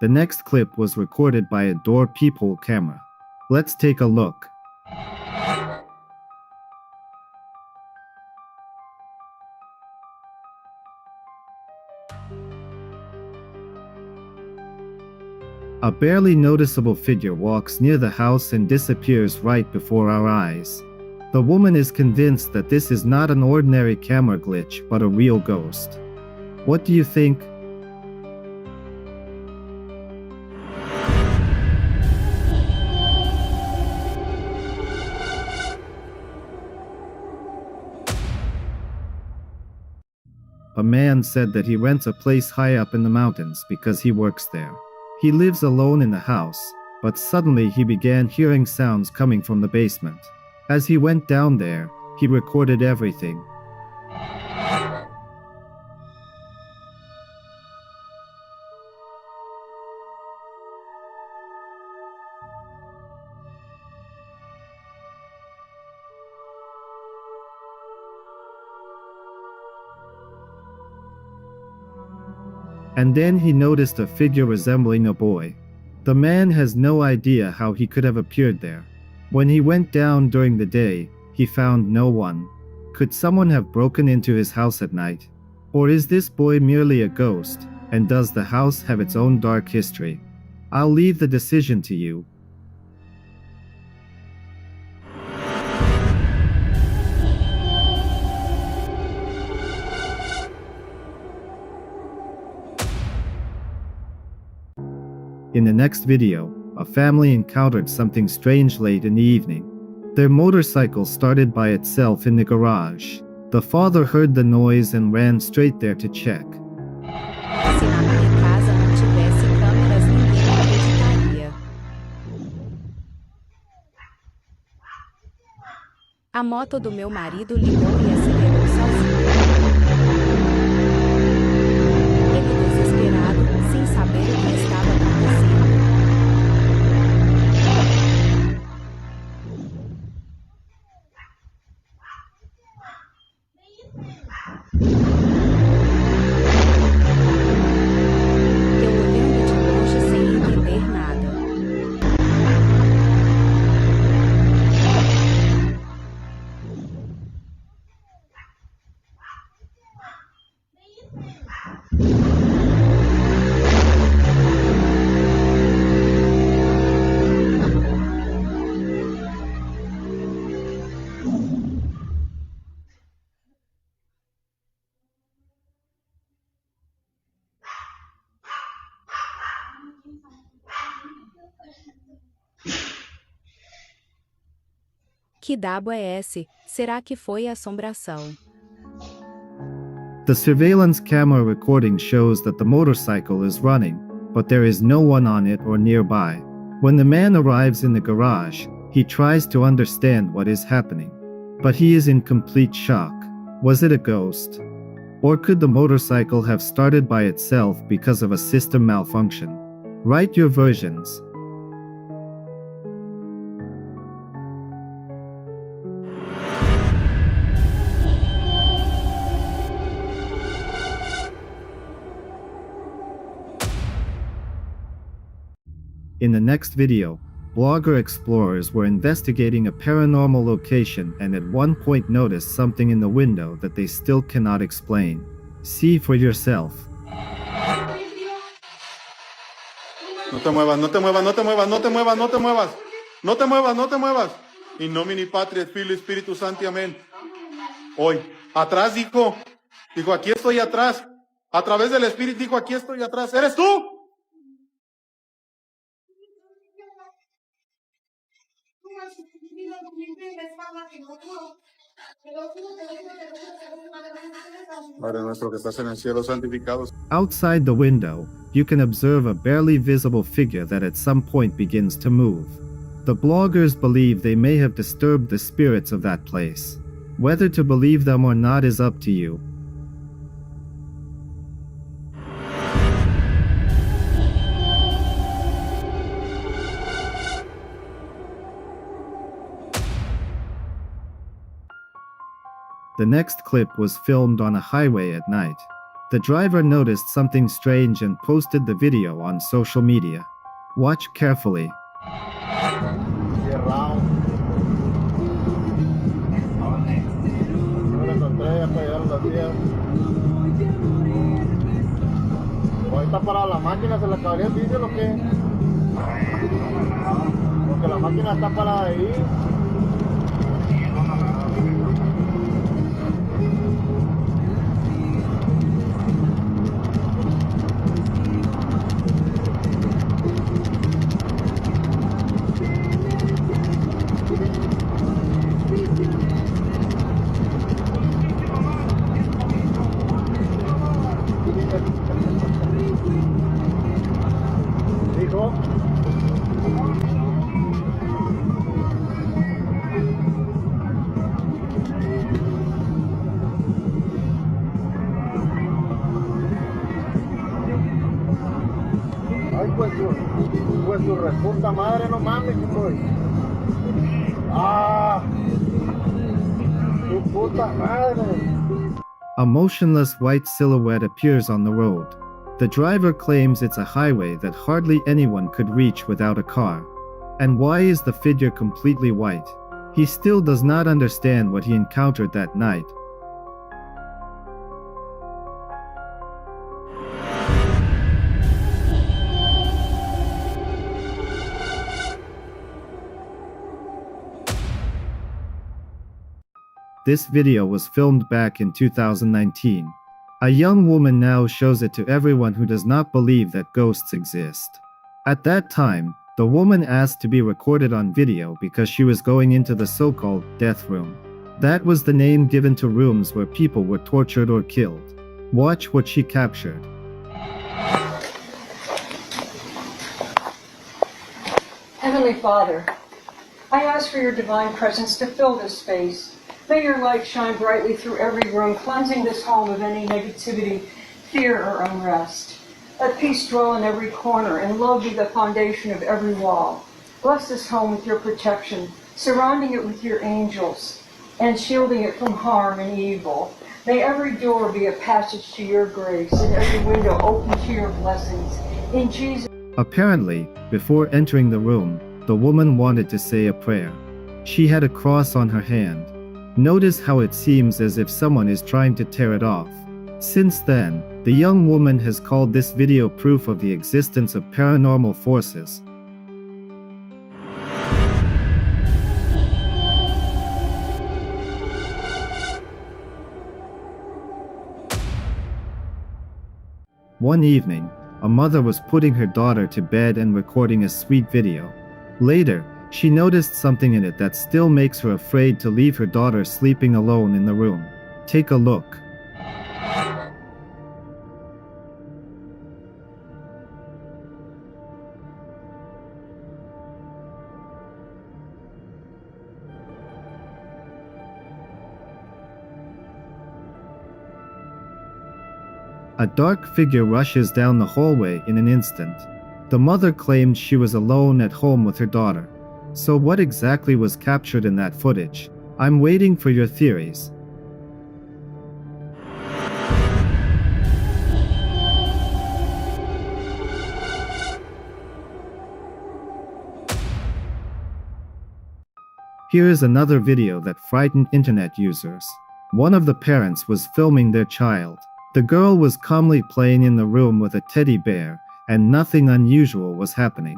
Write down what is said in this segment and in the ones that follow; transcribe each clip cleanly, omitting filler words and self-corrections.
The next clip was recorded by a door peephole camera. Let's take a look. A barely noticeable figure walks near the house and disappears right before our eyes. The woman is convinced that this is not an ordinary camera glitch but a real ghost. What do you think? A man said that he rents a place high up in the mountains because he works there. He lives alone in the house, but suddenly he began hearing sounds coming from the basement. As he went down there, he recorded everything. And then he noticed a figure resembling a boy. The man has no idea how he could have appeared there. When he went down during the day, he found no one. Could someone have broken into his house at night? Or is this boy merely a ghost, and does the house have its own dark history? I'll leave the decision to you. In the next video, a family encountered something strange late in the evening. Their motorcycle started by itself in the garage. The father heard the noise and ran straight there to check. Se na minha casa não tivesse câmeras, ninguém acreditaria. A moto do meu marido ligou e acelerou sozinha. Ele desesperado, sem saber o que estava acontecendo. Eu olhando de longe sem entender nada. Que diabo é esse? Será que foi assombração? The surveillance camera recording shows that the motorcycle is running, but there is no one on it or nearby. When the man arrives in the garage, he tries to understand what is happening. But he is in complete shock. Was it a ghost? Or could the motorcycle have started by itself because of a system malfunction? Write your versions. In the next video, blogger explorers were investigating a paranormal location and at one point noticed something in the window that they still cannot explain. See for yourself. No te muevas, no te muevas, no te muevas, no te muevas, no te muevas. No te muevas, no te muevas. In nomine Patria, Filio, Espíritu Santo, amén. Hoy, atrás dijo, aquí estoy atrás. A través del Espíritu dijo, aquí estoy atrás. ¿Eres tú? Padre nuestro que estás en el cielo, santificado. Outside the window, you can observe a barely visible figure that at some point begins to move. The bloggers believe they may have disturbed the spirits of that place. Whether to believe them or not is up to you. The next clip was filmed on a highway at night. The driver noticed something strange and posted the video on social media. Watch carefully. Cerrado. No lo encontré ya para llegar a las 10. Ahorita para la máquina se le acabaría el diésel o qué? Porque la máquina está parada ahí. Dijo. Ay, pues su reputa madre, no mames, que soy. Ah, su puta madre. A motionless white silhouette appears on the road. The driver claims it's a highway that hardly anyone could reach without a car. And why is the figure completely white? He still does not understand what he encountered that night. This video was filmed back in 2019. A young woman now shows it to everyone who does not believe that ghosts exist. At that time, the woman asked to be recorded on video because she was going into the so-called death room. That was the name given to rooms where people were tortured or killed. Watch what she captured. Heavenly Father, I ask for your divine presence to fill this space. May your light shine brightly through every room, cleansing this home of any negativity, fear, or unrest. Let peace dwell in every corner, and love be the foundation of every wall. Bless this home with your protection, surrounding it with your angels, and shielding it from harm and evil. May every door be a passage to your grace, and every window open to your blessings. In Jesus' Apparently, before entering the room, the woman wanted to say a prayer. She had a cross on her hand. Notice how it seems as if someone is trying to tear it off. Since then, the young woman has called this video proof of the existence of paranormal forces. One evening, a mother was putting her daughter to bed and recording a sweet video. Later, she noticed something in it that still makes her afraid to leave her daughter sleeping alone in the room. Take a look. A dark figure rushes down the hallway in an instant. The mother claimed she was alone at home with her daughter. So what exactly was captured in that footage? I'm waiting for your theories. Here is another video that frightened internet users. One of the parents was filming their child. The girl was calmly playing in the room with a teddy bear, and nothing unusual was happening.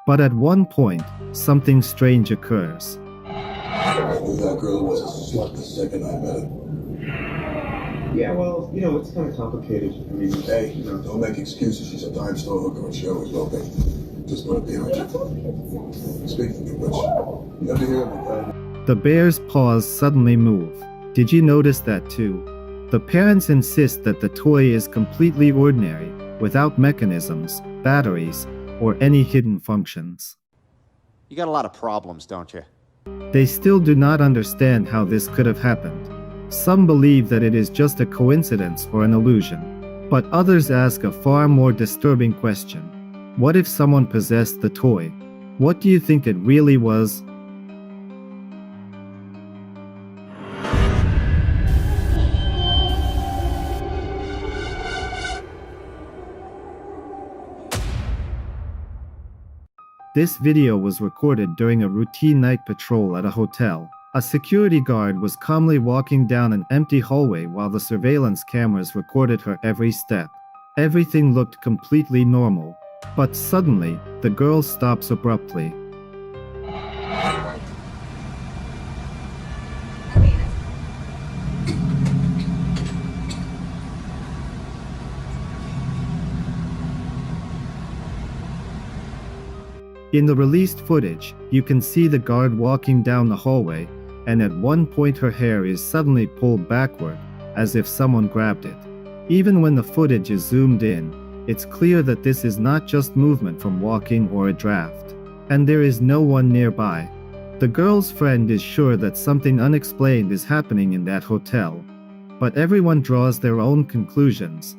But at one point, something strange occurs. I knew that girl was a slut the second I met her. Yeah, well, it's kind of complicated. I mean, Hey, don't make excuses. She's a dime store hooker and she always will be. Just put it behind you. Speaking of which, you ever hear of The bear's paws suddenly move. Did you notice that too? The parents insist that the toy is completely ordinary, without mechanisms, batteries, or any hidden functions. You got a lot of problems, don't you? They still do not understand how this could have happened. Some believe that it is just a coincidence or an illusion, but others ask a far more disturbing question. What if someone possessed the toy? What do you think it really was? This video was recorded during a routine night patrol at a hotel. A security guard was calmly walking down an empty hallway while the surveillance cameras recorded her every step. Everything looked completely normal. But suddenly, the girl stops abruptly. In the released footage, you can see the guard walking down the hallway, and at one point her hair is suddenly pulled backward, as if someone grabbed it. Even when the footage is zoomed in, it's clear that this is not just movement from walking or a draft. And there is no one nearby. The girl's friend is sure that something unexplained is happening in that hotel. But everyone draws their own conclusions.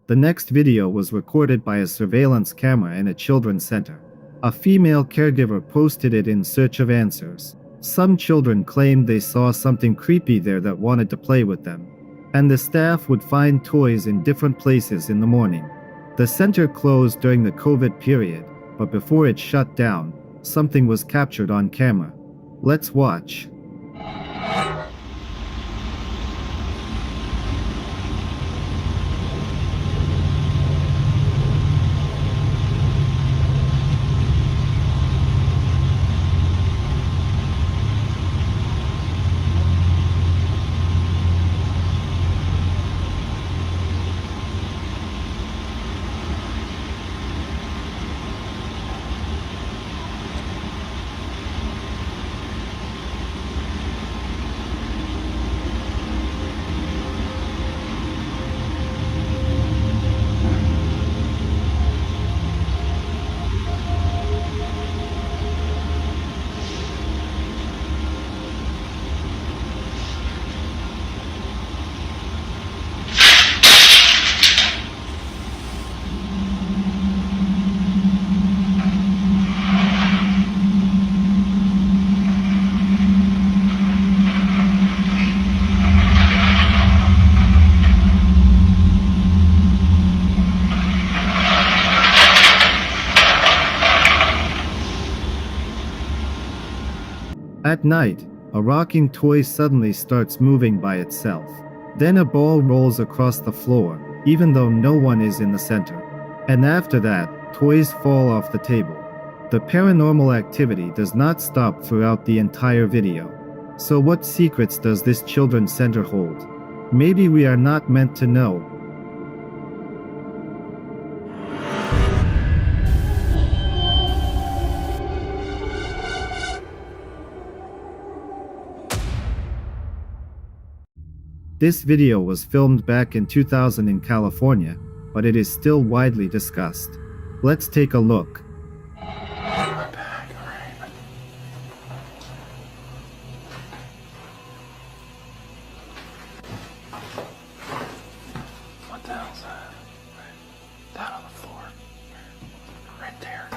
The next video was recorded by a surveillance camera in a children's center. A female caregiver posted it in search of answers. Some children claimed they saw something creepy there that wanted to play with them. And the staff would find toys in different places in the morning. The center closed during the COVID period, but before it shut down, something was captured on camera. Let's watch. At night, a rocking toy suddenly starts moving by itself. Then a ball rolls across the floor, even though no one is in the center. And after that, toys fall off the table. The paranormal activity does not stop throughout the entire video. So what secrets does this children's center hold? Maybe we are not meant to know. This video was filmed back in 2000 in California, but it is still widely discussed. Let's take a look. What the hell's that? Down on the floor. Right there.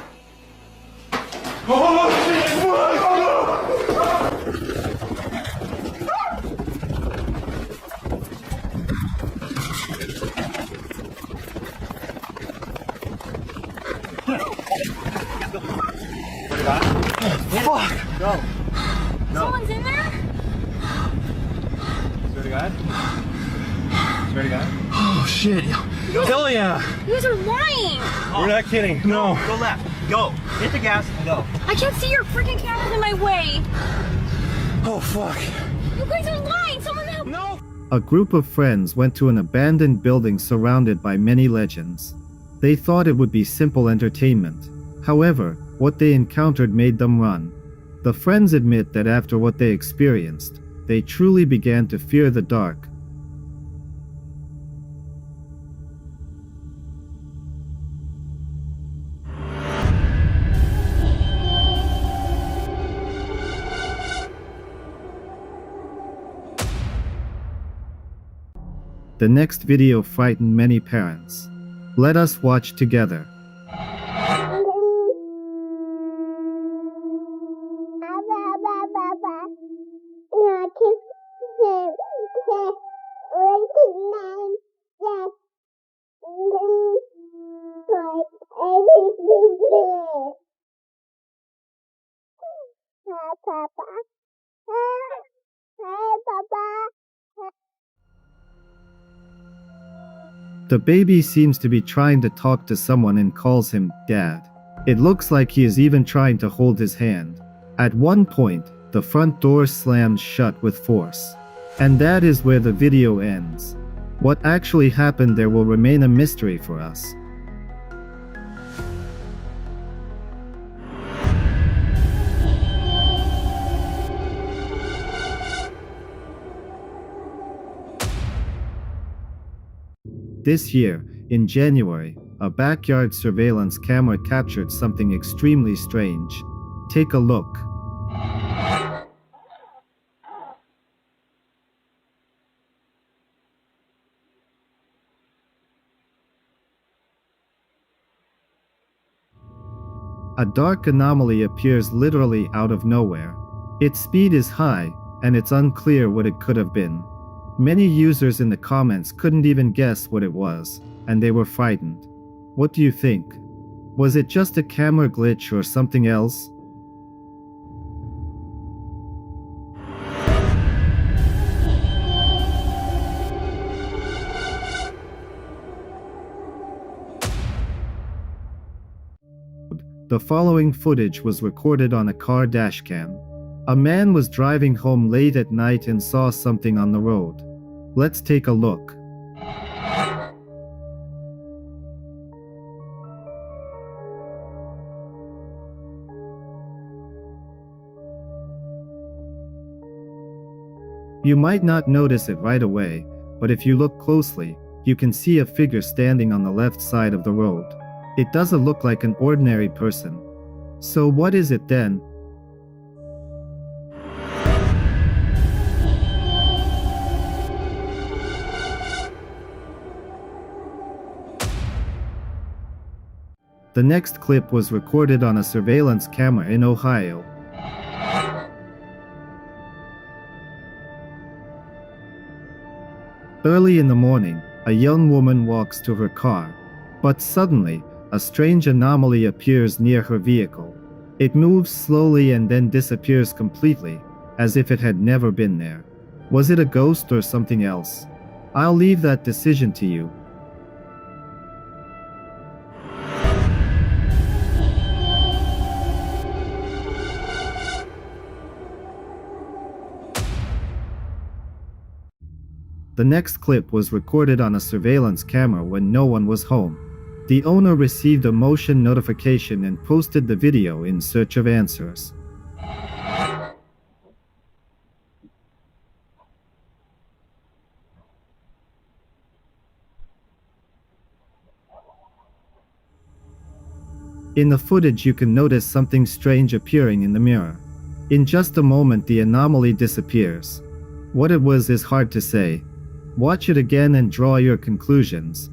Fuck! Go. Someone's in there? Swear to God? Swear to God? Oh shit. Hell yeah! You guys are lying! We're not kidding. No. Go left. Go. Hit the gas and go. I can't see your freaking cameras in my way! Oh fuck. You guys are lying! Someone help! No! A group of friends went to an abandoned building surrounded by many legends. They thought it would be simple entertainment. However, what they encountered made them run. The friends admit that after what they experienced, they truly began to fear the dark. The next video frightened many parents. Let us watch together. The baby seems to be trying to talk to someone and calls him Dad. It looks like he is even trying to hold his hand. At one point, the front door slams shut with force. And that is where the video ends. What actually happened there will remain a mystery for us. This year, in January, a backyard surveillance camera captured something extremely strange. Take a look. A dark anomaly appears literally out of nowhere. Its speed is high, and it's unclear what it could have been. Many users in the comments couldn't even guess what it was, and they were frightened. What do you think? Was it just a camera glitch or something else? The following footage was recorded on a car dashcam. A man was driving home late at night and saw something on the road. Let's take a look. You might not notice it right away, but if you look closely, you can see a figure standing on the left side of the road. It doesn't look like an ordinary person. So what is it then? The next clip was recorded on a surveillance camera in Ohio. Early in the morning, a young woman walks to her car, but suddenly, a strange anomaly appears near her vehicle. It moves slowly and then disappears completely, as if it had never been there. Was it a ghost or something else? I'll leave that decision to you. The next clip was recorded on a surveillance camera when no one was home. The owner received a motion notification and posted the video in search of answers. In the footage, you can notice something strange appearing in the mirror. In just a moment, the anomaly disappears. What it was is hard to say. Watch it again and draw your conclusions.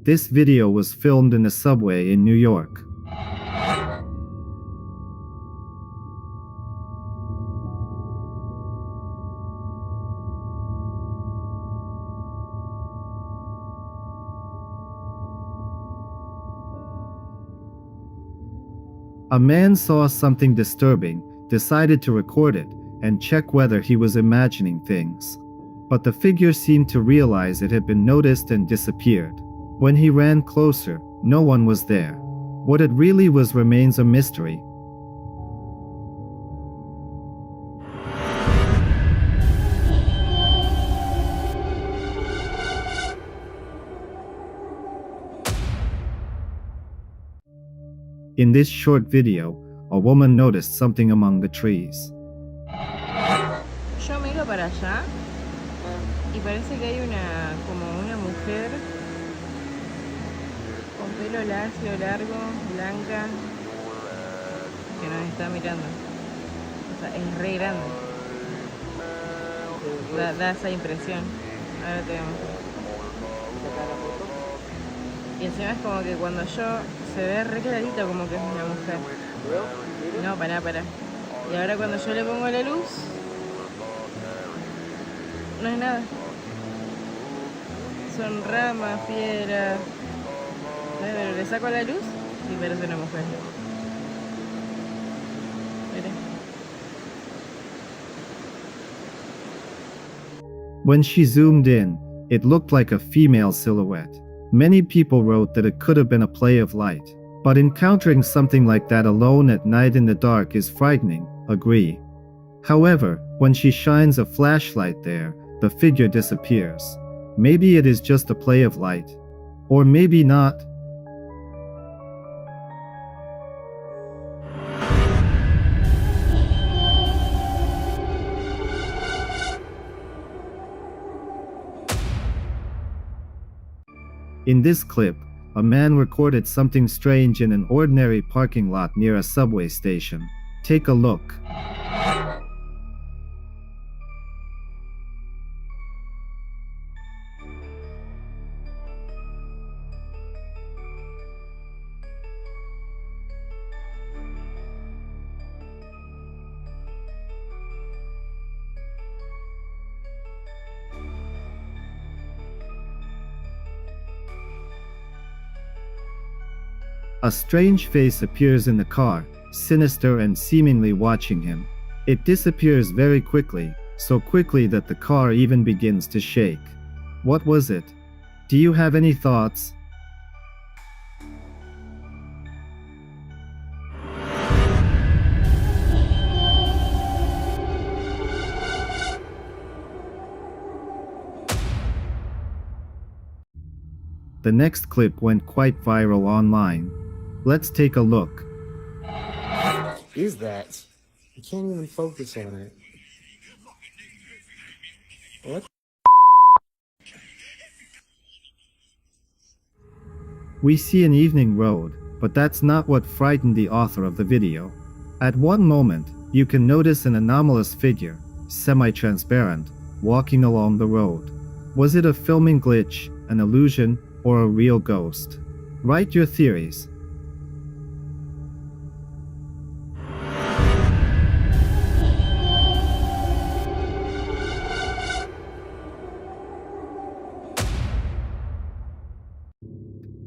This video was filmed in a subway in New York. A man saw something disturbing, decided to record it, and check whether he was imagining things. But the figure seemed to realize it had been noticed and disappeared. When he ran closer, no one was there. What it really was remains a mystery. In this short video, a woman noticed something among the trees. Yo miro para allá y parece que hay como una mujer con pelo lacio, largo, blanca, que nos está mirando. O sea, es re grande. Da esa impresión. Ahora te voy a mostrar. Y encima es como que cuando yo se ve re clarito como que es una mujer. No, pará. Y ahora cuando yo le pongo la luz, no es nada. Son ramas, piedras. Pero le saco la luz y parece una mujer. Mire. When she zoomed in, it looked like a female silhouette. Many people wrote that it could have been a play of light, but encountering something like that alone at night in the dark is frightening, agree. However, when she shines a flashlight there, the figure disappears. Maybe it is just a play of light. Or maybe not. In this clip, a man recorded something strange in an ordinary parking lot near a subway station. Take a look. A strange face appears in the car, sinister and seemingly watching him. It disappears very quickly, so quickly that the car even begins to shake. What was it? Do you have any thoughts? The next clip went quite viral online. Let's take a look. Is that? I can't even focus on it. What? We see an evening road, but that's not what frightened the author of the video. At one moment, you can notice an anomalous figure, semi-transparent, walking along the road. Was it a filming glitch, an illusion, or a real ghost? Write your theories.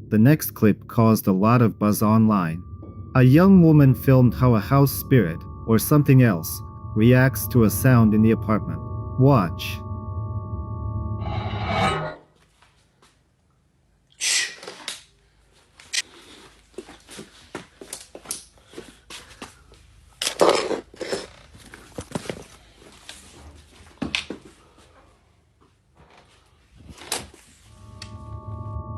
The next clip caused a lot of buzz online. A young woman filmed how a house spirit, or something else, reacts to a sound in the apartment. Watch.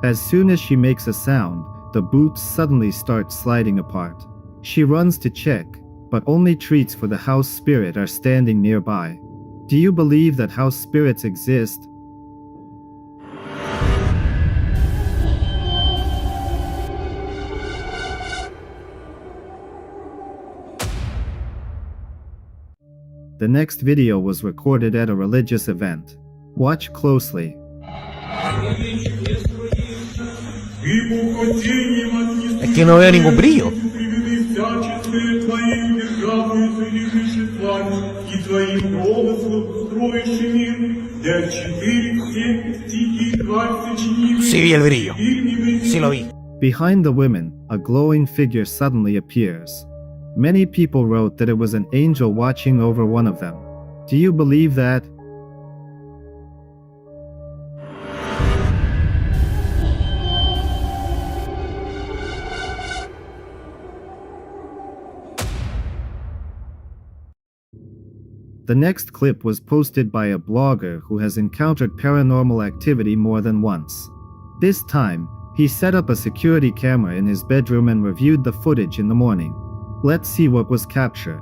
As soon as she makes a sound, the boots suddenly start sliding apart. She runs to check, but only treats for the house spirit are standing nearby. Do you believe that house spirits exist? The next video was recorded at a religious event. Watch closely. Es que no veo ningún brillo. Sí vi el brillo. Sí lo vi. Behind the women, a glowing figure suddenly appears. Many people wrote that it was an angel watching over one of them. Do you believe that? The next clip was posted by a blogger who has encountered paranormal activity more than once. This time, he set up a security camera in his bedroom and reviewed the footage in the morning. Let's see what was captured.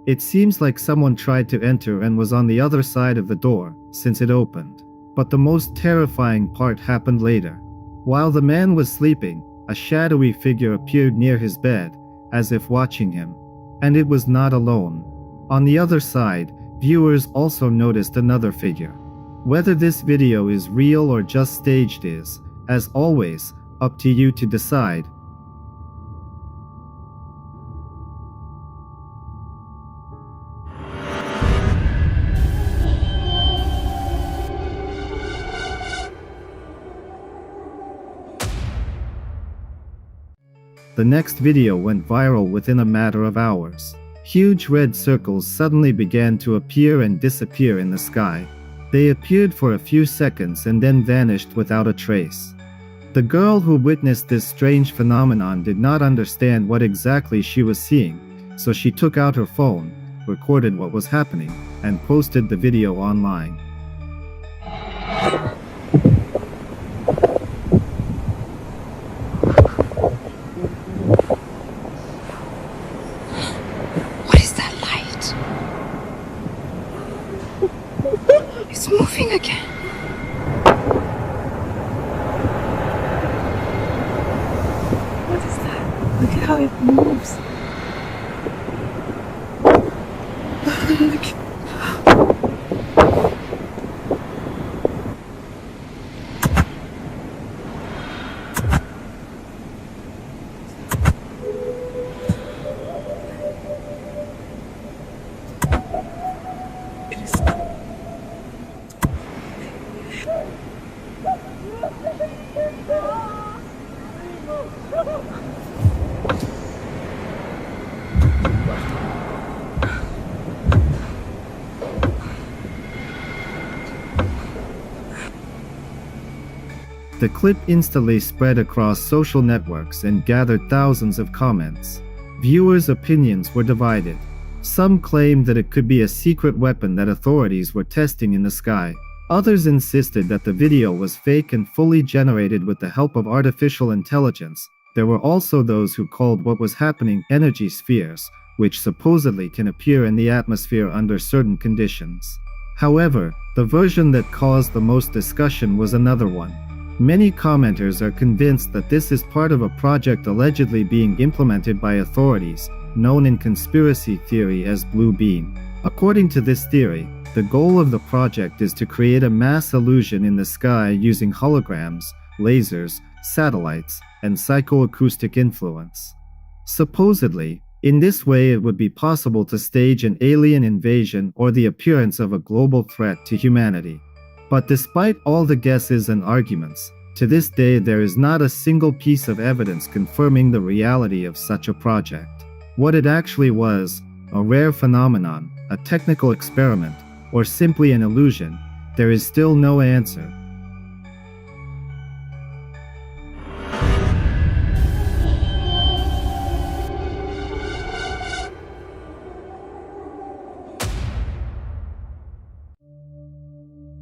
It seems like someone tried to enter and was on the other side of the door since it opened. But the most terrifying part happened later. While the man was sleeping, a shadowy figure appeared near his bed, as if watching him. And it was not alone. On the other side, viewers also noticed another figure. Whether this video is real or just staged is, as always, up to you to decide. The next video went viral within a matter of hours. Huge red circles suddenly began to appear and disappear in the sky. They appeared for a few seconds and then vanished without a trace. The girl who witnessed this strange phenomenon did not understand what exactly she was seeing, so she took out her phone, recorded what was happening, and posted the video online. It's moving again. What is that? Look at how it moves. Look. The clip instantly spread across social networks and gathered thousands of comments. Viewers' opinions were divided. Some claimed that it could be a secret weapon that authorities were testing in the sky. Others insisted that the video was fake and fully generated with the help of artificial intelligence. There were also those who called what was happening energy spheres, which supposedly can appear in the atmosphere under certain conditions. However, the version that caused the most discussion was another one. Many commenters are convinced that this is part of a project allegedly being implemented by authorities, known in conspiracy theory as Blue Beam. According to this theory, the goal of the project is to create a mass illusion in the sky using holograms, lasers, satellites, and psychoacoustic influence. Supposedly, in this way it would be possible to stage an alien invasion or the appearance of a global threat to humanity. But despite all the guesses and arguments, to this day there is not a single piece of evidence confirming the reality of such a project. What it actually was, a rare phenomenon, a technical experiment, or simply an illusion, there is still no answer.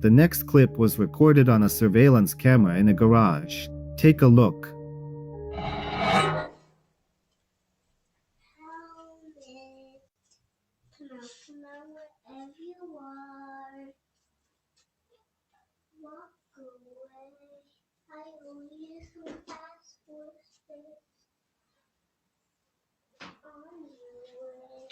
The next clip was recorded on a surveillance camera in a garage. Take a look. Walk away. I owe you some passport space. On your way.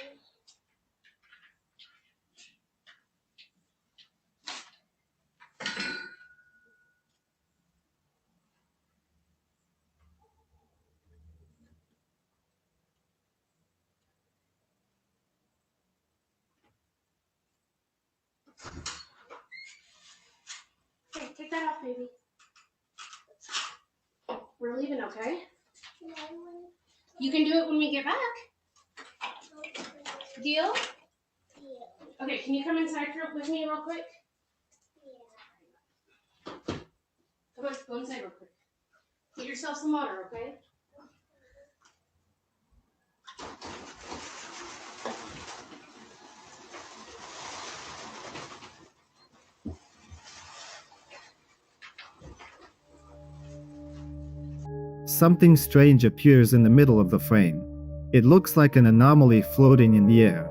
Okay, take that off, baby. We're leaving, okay? You can do it when we get back. Deal? Okay, can you come inside with me real quick? Come on, go inside real quick. Get yourself some water, okay? Something strange appears in the middle of the frame. It looks like an anomaly floating in the air.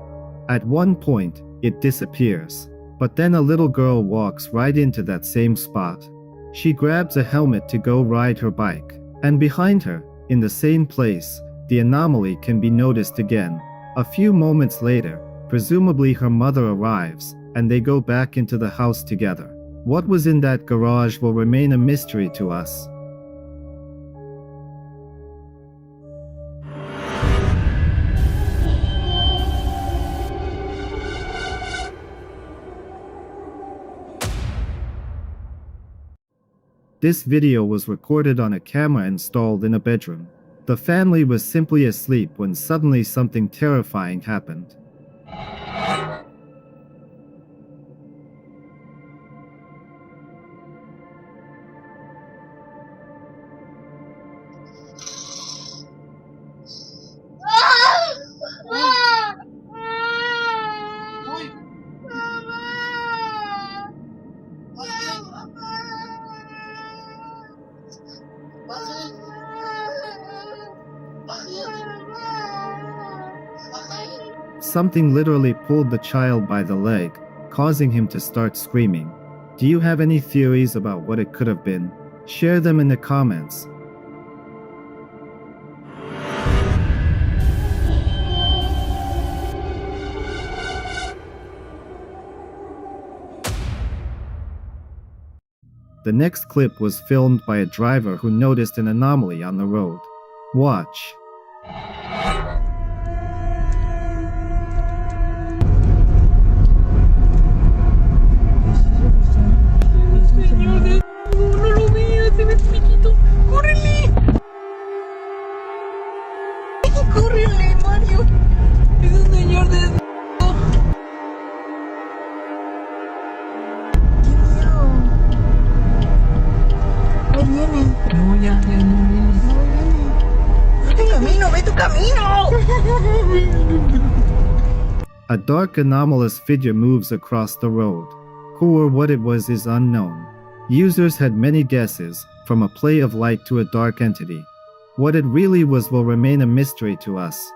At one point, it disappears. But then a little girl walks right into that same spot. She grabs a helmet to go ride her bike. And behind her, in the same place, the anomaly can be noticed again. A few moments later, presumably her mother arrives, and they go back into the house together. What was in that garage will remain a mystery to us. This video was recorded on a camera installed in a bedroom. The family was simply asleep when suddenly something terrifying happened. Something literally pulled the child by the leg, causing him to start screaming. Do you have any theories about what it could have been? Share them in the comments. The next clip was filmed by a driver who noticed an anomaly on the road. Watch. ¡Córrele, Mario! ¡Es un señor de... ¡Qué miedo! Ahí viene. No, ya no viene. No viene. ¡Ve tu camino, ve tu camino! A dark anomalous figure moves across the road. Who or what it was is unknown. Users had many guesses, from a play of light to a dark entity. What it really was will remain a mystery to us.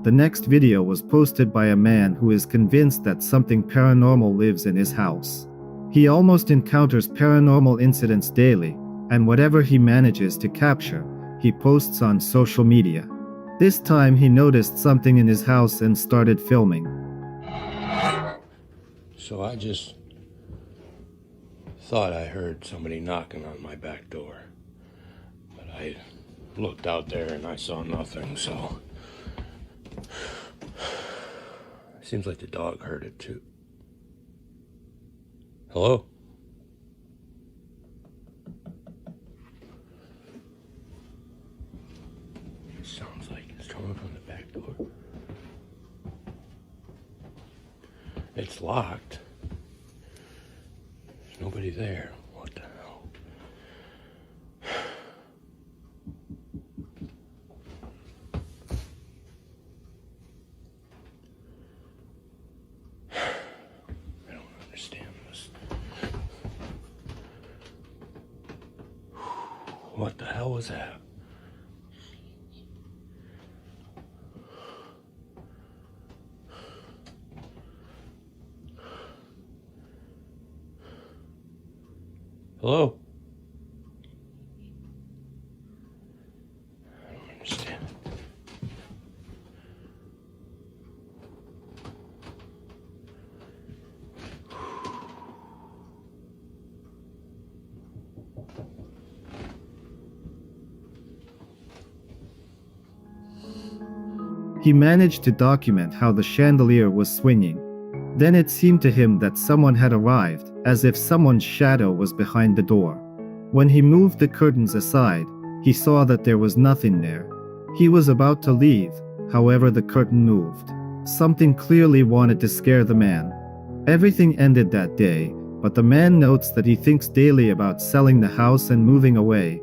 The next video was posted by a man who is convinced that something paranormal lives in his house. He almost encounters paranormal incidents daily, and whatever he manages to capture, he posts on social media. This time he noticed something in his house and started filming. So I just thought I heard somebody knocking on my back door. But I looked out there and I saw nothing, so... Seems like the dog heard it too. Hello? Sounds like it's coming from the back door. It's locked. There's nobody there. What the hell? I don't understand this. What the hell was that? Hello? I don't understand. He managed to document how the chandelier was swinging. Then it seemed to him that someone had arrived, as if someone's shadow was behind the door. When he moved the curtains aside, he saw that there was nothing there. He was about to leave, however the curtain moved. Something clearly wanted to scare the man. Everything ended that day, but the man notes that he thinks daily about selling the house and moving away.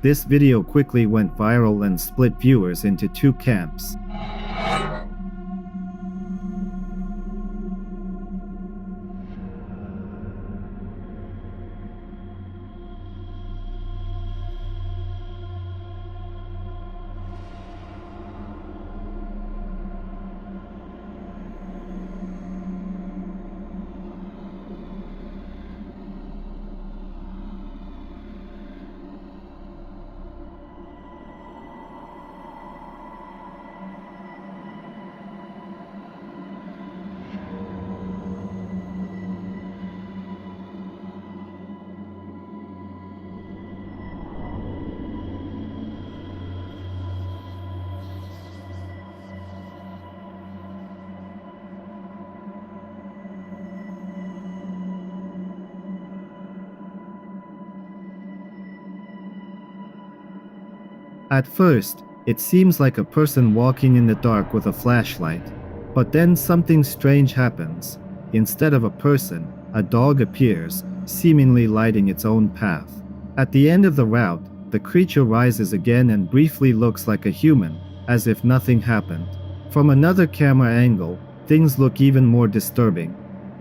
This video quickly went viral and split viewers into two camps. At first, it seems like a person walking in the dark with a flashlight. But then something strange happens. Instead of a person, a dog appears, seemingly lighting its own path. At the end of the route, the creature rises again and briefly looks like a human, as if nothing happened. From another camera angle, things look even more disturbing.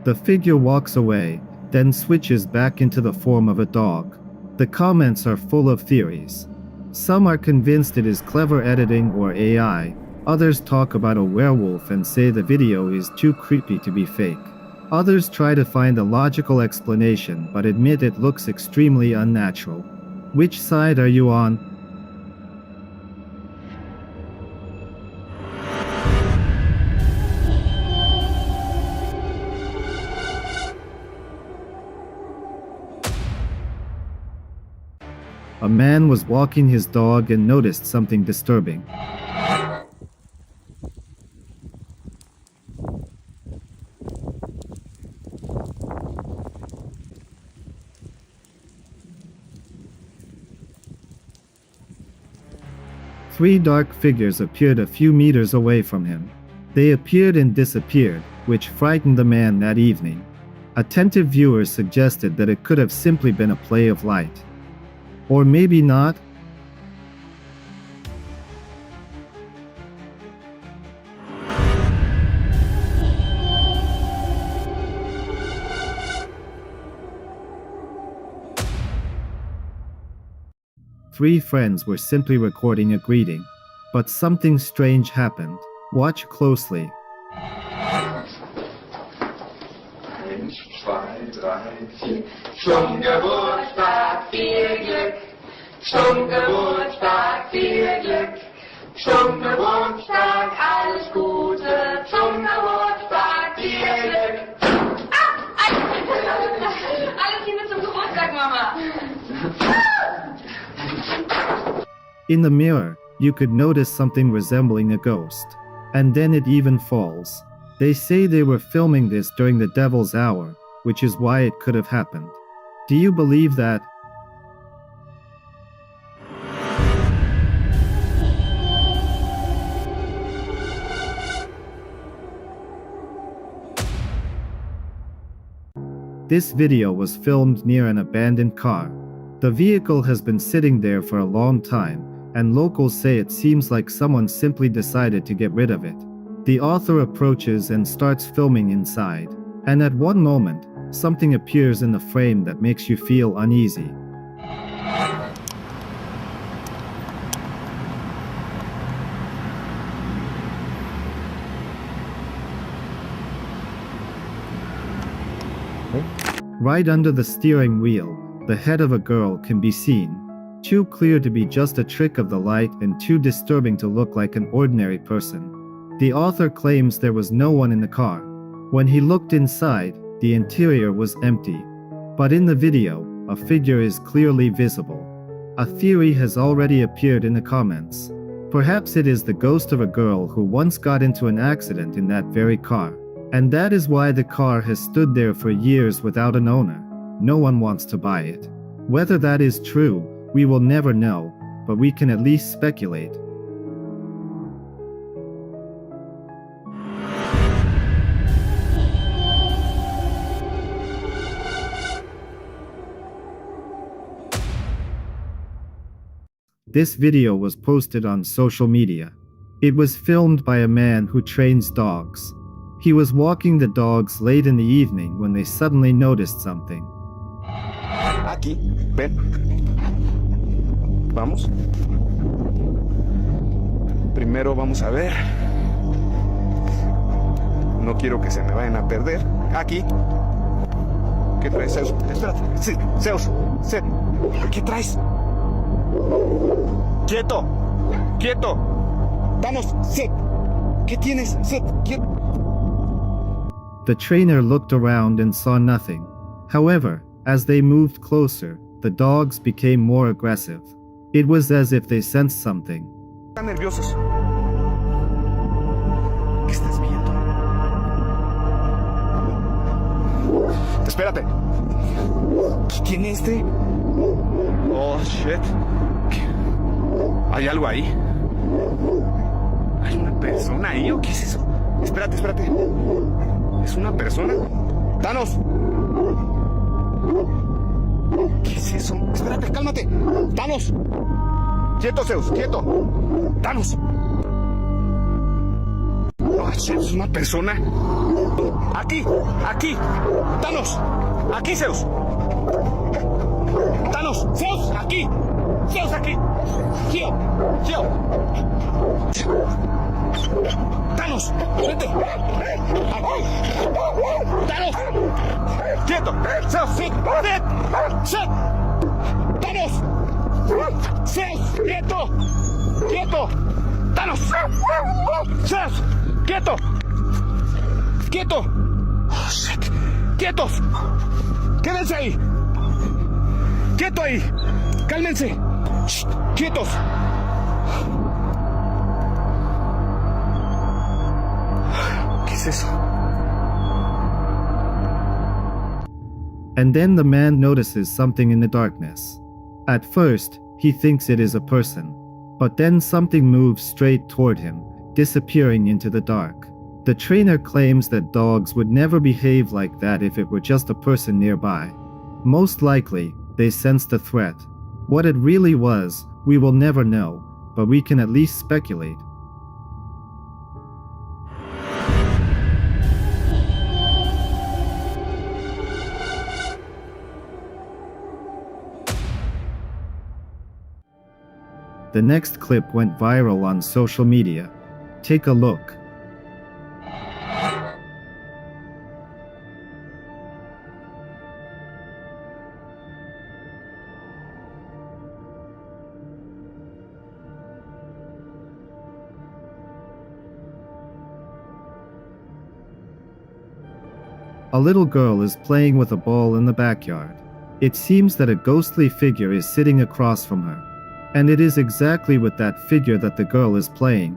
The figure walks away, then switches back into the form of a dog. The comments are full of theories. Some are convinced it is clever editing or AI, others talk about a werewolf and say the video is too creepy to be fake. Others try to find a logical explanation but admit it looks extremely unnatural. Which side are you on? A man was walking his dog and noticed something disturbing. Three dark figures appeared a few meters away from him. They appeared and disappeared, which frightened the man that evening. Attentive viewers suggested that it could have simply been a play of light. Or maybe not. Three friends were simply recording a greeting, but something strange happened. Watch closely. 1, 2, 3, 4. Zum Geburtstag viel Glück. Zum Geburtstag viel Glück. Zum Geburtstag alles Gute. Zum Geburtstag viel Glück. Alles Liebe zum Geburtstag, Mama. In the mirror, you could notice something resembling a ghost. And then it even falls. They say they were filming this during the devil's hour, which is why it could have happened. Do you believe that? This video was filmed near an abandoned car. The vehicle has been sitting there for a long time, and locals say it seems like someone simply decided to get rid of it. The author approaches and starts filming inside, and at one moment, something appears in the frame that makes you feel uneasy. Right under the steering wheel, the head of a girl can be seen. Too clear to be just a trick of the light and too disturbing to look like an ordinary person. The author claims there was no one in the car. When he looked inside, the interior was empty. But in the video, a figure is clearly visible. A theory has already appeared in the comments. Perhaps it is the ghost of a girl who once got into an accident in that very car. And that is why the car has stood there for years without an owner. No one wants to buy it. Whether that is true, we will never know, but we can at least speculate. This video was posted on social media. It was filmed by a man who trains dogs. He was walking the dogs late in the evening when they suddenly noticed something. Aquí, ven. Vamos. Primero vamos a ver. No quiero que se me vayan a perder. Aquí. ¿Qué traes, Zeus? Espérate. Sí, Zeus. ¿Qué traes? ¡Quieto! ¡Quieto! ¡Vamos! ¡Set! ¿Qué tienes? ¡Set! ¡Quieto! The trainer looked around and saw nothing. However, as they moved closer, the dogs became more aggressive. It was as if they sensed something. Están nerviosos. ¿Qué estás viendo? Espérate. ¿Quién es este? Oh, shit. ¿Hay algo ahí? ¿Hay una persona ahí o qué es eso? Espérate. ¿Es una persona? ¡Thanos! ¿Qué es eso? Espérate, cálmate. ¡Thanos! ¡Quieto, Zeus! ¡Quieto! ¡Thanos! Oh, shit, es una persona. Aquí. ¡Thanos! Aquí, Zeus. ¡Thanos! ¡Zeus! ¡Aquí! ¡Zeus, aquí! ¡Gio! ¡Thanos! ¡Vete! ¡Aquí! ¡Thanos! ¡Quieto! ¡Zeus! ¡Sit! ¡Thanos! ¡Zeus! ¡Quieto! ¡Thanos! ¡Zeus! ¡Quieto! Oh, shit. ¡Quietos! ¡Quédense ahí! ¡Quieto ahí! ¡Cálmense! Shh, ¡quietos! ¿Qué es eso? And then the man notices something in the darkness. At first, he thinks it is a person, but then something moves straight toward him, disappearing into the dark. The trainer claims that dogs would never behave like that if it were just a person nearby. Most likely, they sensed a threat. What it really was, we will never know, but we can at least speculate. The next clip went viral on social media. Take a look. A little girl is playing with a ball in the backyard. It seems that a ghostly figure is sitting across from her. And it is exactly with that figure that the girl is playing.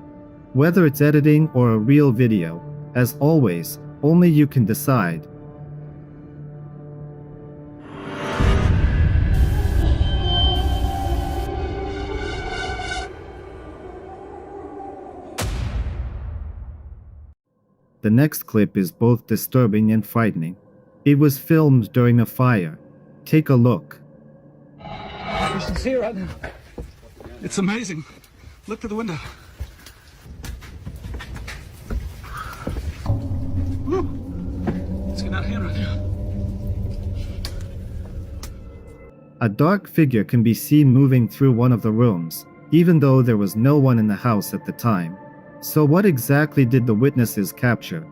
Whether it's editing or a real video, as always, only you can decide. The next clip is both disturbing and frightening. It was filmed during a fire. Take a look. You should see it right now. It's amazing. Look through the window. Woo. It's getting out of hand right now. A dark figure can be seen moving through one of the rooms, even though there was no one in the house at the time. So what exactly did the witnesses capture?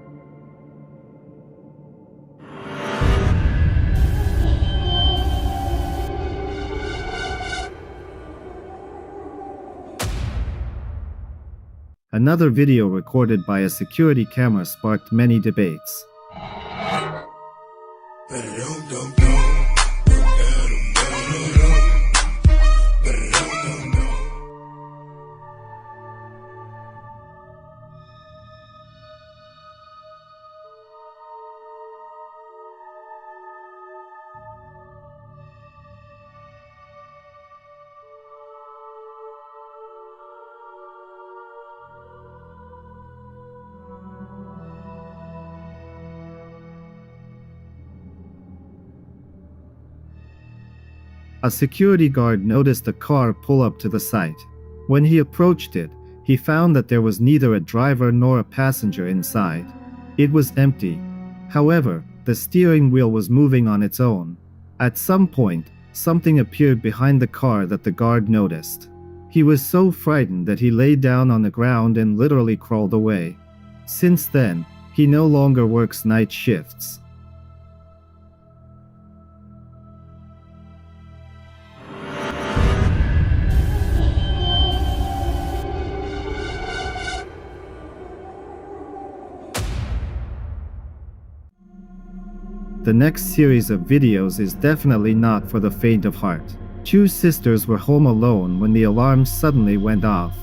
Another video recorded by a security camera sparked many debates. A security guard noticed a car pull up to the site. When he approached it, he found that there was neither a driver nor a passenger inside. It was empty. However, the steering wheel was moving on its own. At some point, something appeared behind the car that the guard noticed. He was so frightened that he lay down on the ground and literally crawled away. Since then, he no longer works night shifts. The next series of videos is definitely not for the faint of heart. Two sisters were home alone when the alarm suddenly went off.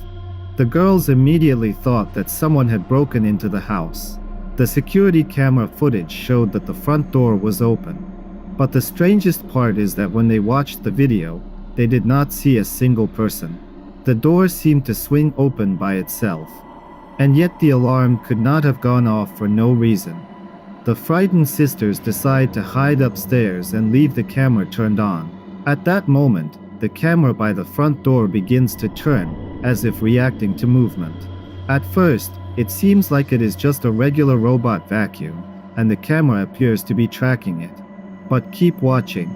The girls immediately thought that someone had broken into the house. The security camera footage showed that the front door was open. But the strangest part is that when they watched the video, they did not see a single person. The door seemed to swing open by itself. And yet the alarm could not have gone off for no reason. The frightened sisters decide to hide upstairs and leave the camera turned on. At that moment, the camera by the front door begins to turn, as if reacting to movement. At first, it seems like it is just a regular robot vacuum, and the camera appears to be tracking it. But keep watching.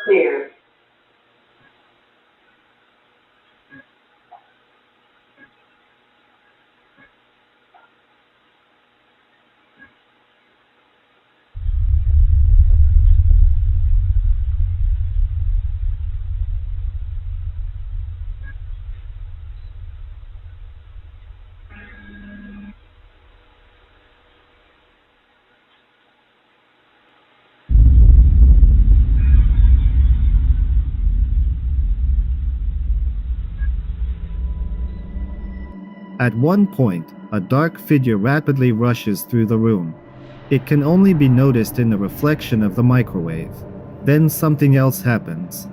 Clear. At one point, a dark figure rapidly rushes through the room. It can only be noticed in the reflection of the microwave. Then something else happens.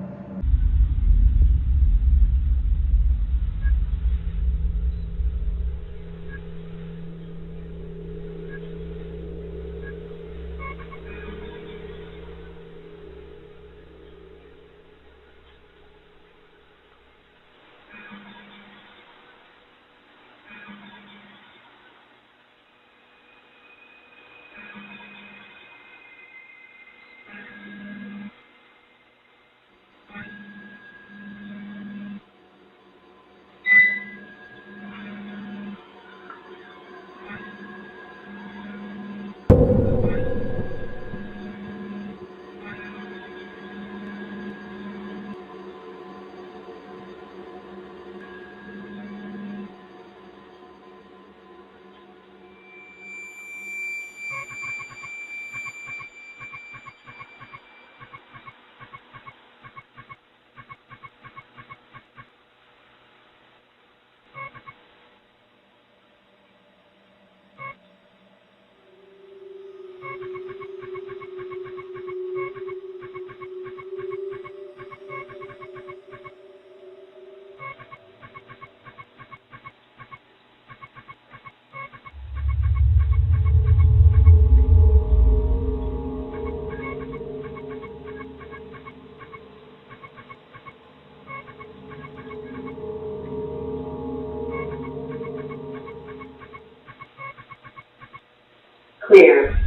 Clear.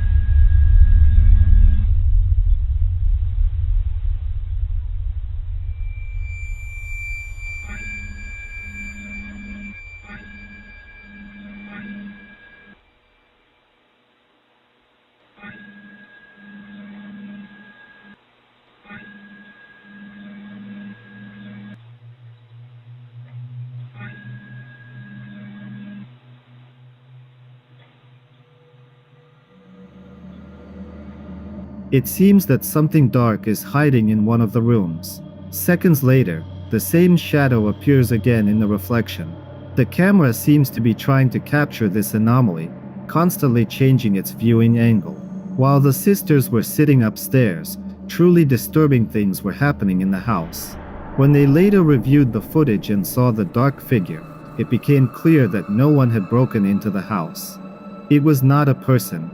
It seems that something dark is hiding in one of the rooms. Seconds later, the same shadow appears again in the reflection. The camera seems to be trying to capture this anomaly, constantly changing its viewing angle. While the sisters were sitting upstairs, truly disturbing things were happening in the house. When they later reviewed the footage and saw the dark figure, it became clear that no one had broken into the house. It was not a person.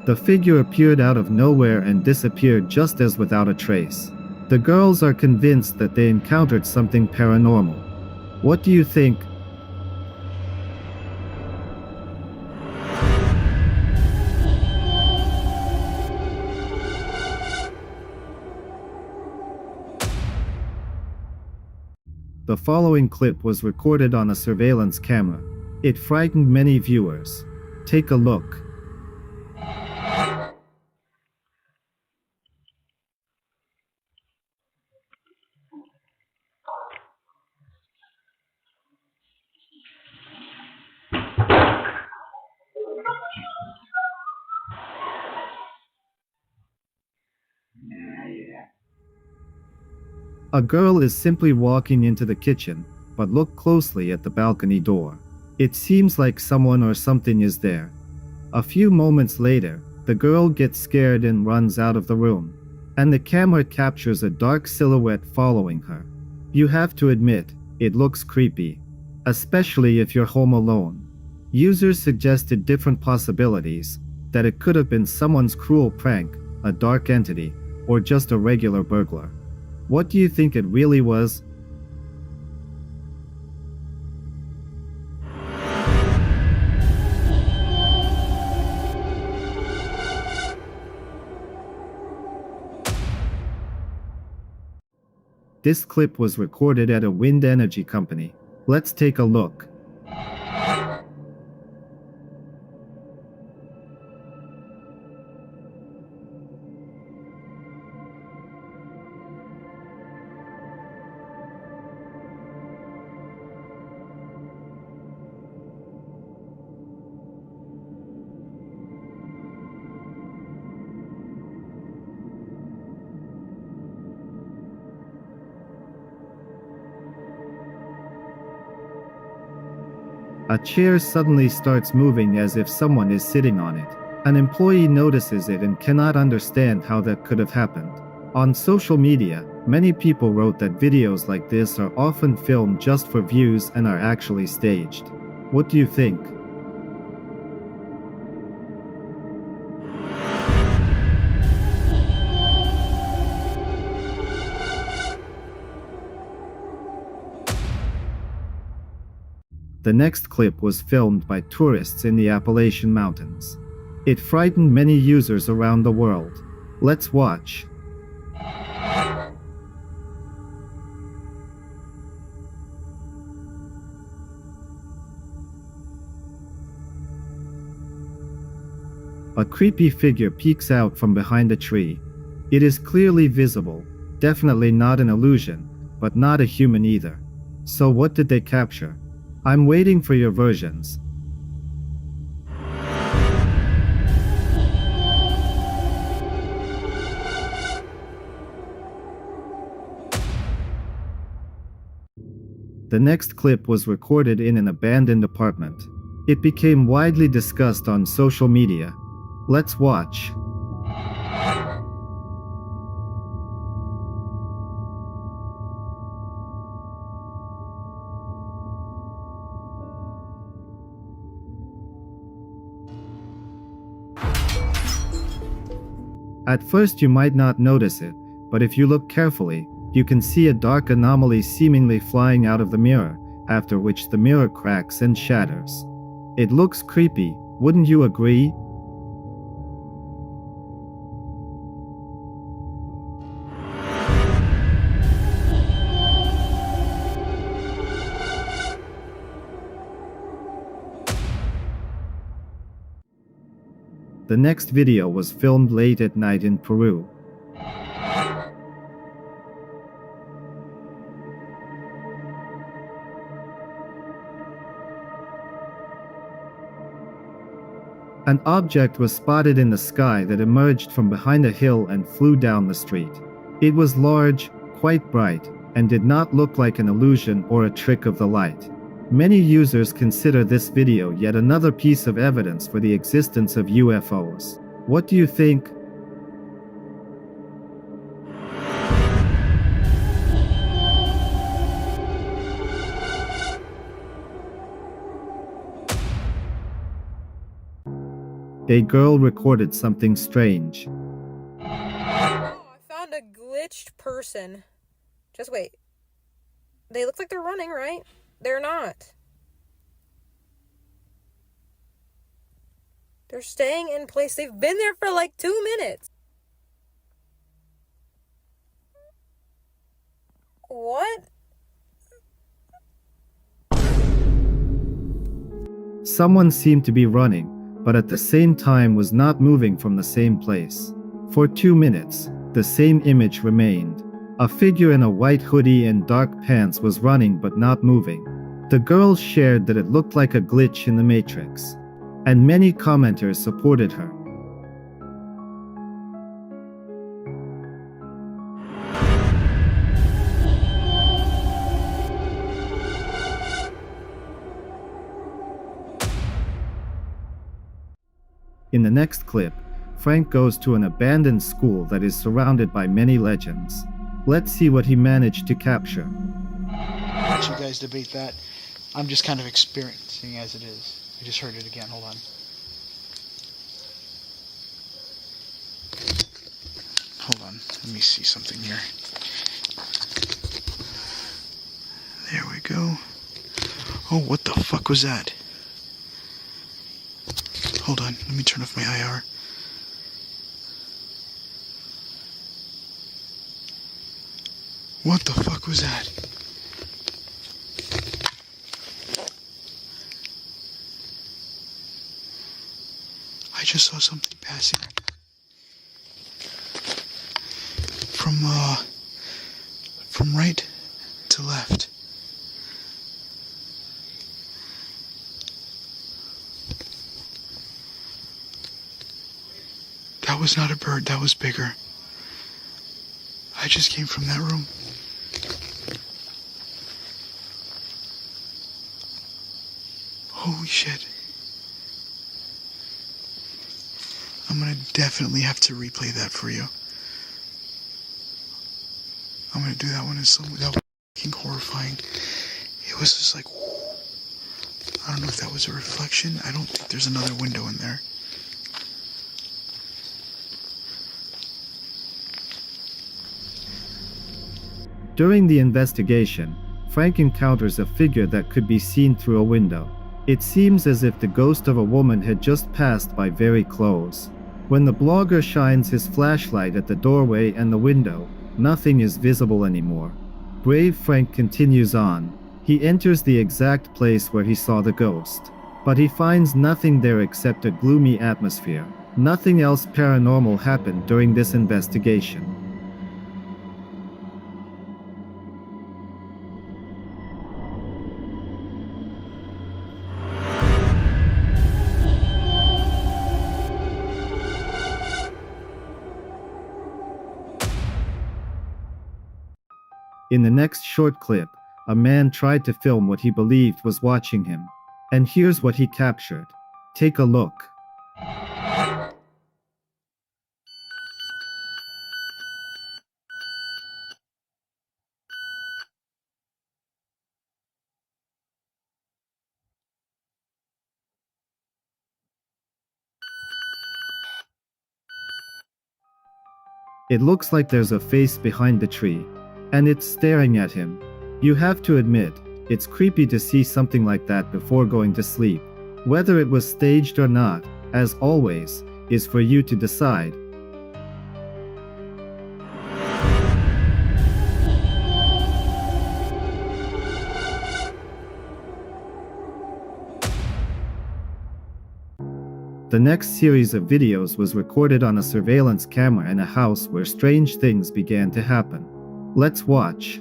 The figure appeared out of nowhere and disappeared just as without a trace. The girls are convinced that they encountered something paranormal. What do you think? The following clip was recorded on a surveillance camera. It frightened many viewers. Take a look. A girl is simply walking into the kitchen, but look closely at the balcony door. It seems like someone or something is there. A few moments later, the girl gets scared and runs out of the room, and the camera captures a dark silhouette following her. You have to admit, it looks creepy, especially if you're home alone. Users suggested different possibilities, that it could have been someone's cruel prank, a dark entity, or just a regular burglar. What do you think it really was? This clip was recorded at a wind energy company. Let's take a look. A chair suddenly starts moving as if someone is sitting on it. An employee notices it and cannot understand how that could have happened. On social media, many people wrote that videos like this are often filmed just for views and are actually staged. What do you think? The next clip was filmed by tourists in the Appalachian Mountains. It frightened many users around the world. Let's watch. A creepy figure peeks out from behind a tree. It is clearly visible, definitely not an illusion, but not a human either. So what did they capture? I'm waiting for your versions. The next clip was recorded in an abandoned apartment. It became widely discussed on social media. Let's watch. At first you might not notice it, but if you look carefully, you can see a dark anomaly seemingly flying out of the mirror, after which the mirror cracks and shatters. It looks creepy, wouldn't you agree? The next video was filmed late at night in Peru. An object was spotted in the sky that emerged from behind a hill and flew down the street. It was large, quite bright, and did not look like an illusion or a trick of the light. Many users consider this video yet another piece of evidence for the existence of UFOs. What do you think? A girl recorded something strange. Oh, I found a glitched person. Just wait. They look like they're running, right? They're not. They're staying in place. They've been there for like 2 minutes. What? Someone seemed to be running, but at the same time was not moving from the same place. For 2 minutes, the same image remained. A figure in a white hoodie and dark pants was running but not moving. The girls shared that it looked like a glitch in the Matrix, and many commenters supported her. In the next clip, Frank goes to an abandoned school that is surrounded by many legends. Let's see what he managed to capture. Let you guys debate that. I'm just kind of experiencing as it is. I just heard it again. Hold on. Hold on. Let me see something here. There we go. Oh, what the fuck was that? Hold on. Let me turn off my IR. What the fuck was that? I just saw something passing from right to left. That was not a bird, that was bigger. I just came from that room. Holy shit. I'm gonna definitely have to replay that for you. I'm gonna do that one in slow. That was fucking horrifying. It was just like, whoo. I don't know if that was a reflection. I don't think there's another window in there. During the investigation, Frank encounters a figure that could be seen through a window. It seems as if the ghost of a woman had just passed by very close. When the blogger shines his flashlight at the doorway and the window, nothing is visible anymore. Brave Frank continues on. He enters the exact place where he saw the ghost, but he finds nothing there except a gloomy atmosphere. Nothing else paranormal happened during this investigation. In the next short clip, a man tried to film what he believed was watching him. And here's what he captured. Take a look. It looks like there's a face behind the tree, and it's staring at him. You have to admit, it's creepy to see something like that before going to sleep. Whether it was staged or not, as always, is for you to decide. The The next series of videos was recorded on a surveillance camera in a house where strange things began to happen. Let's watch.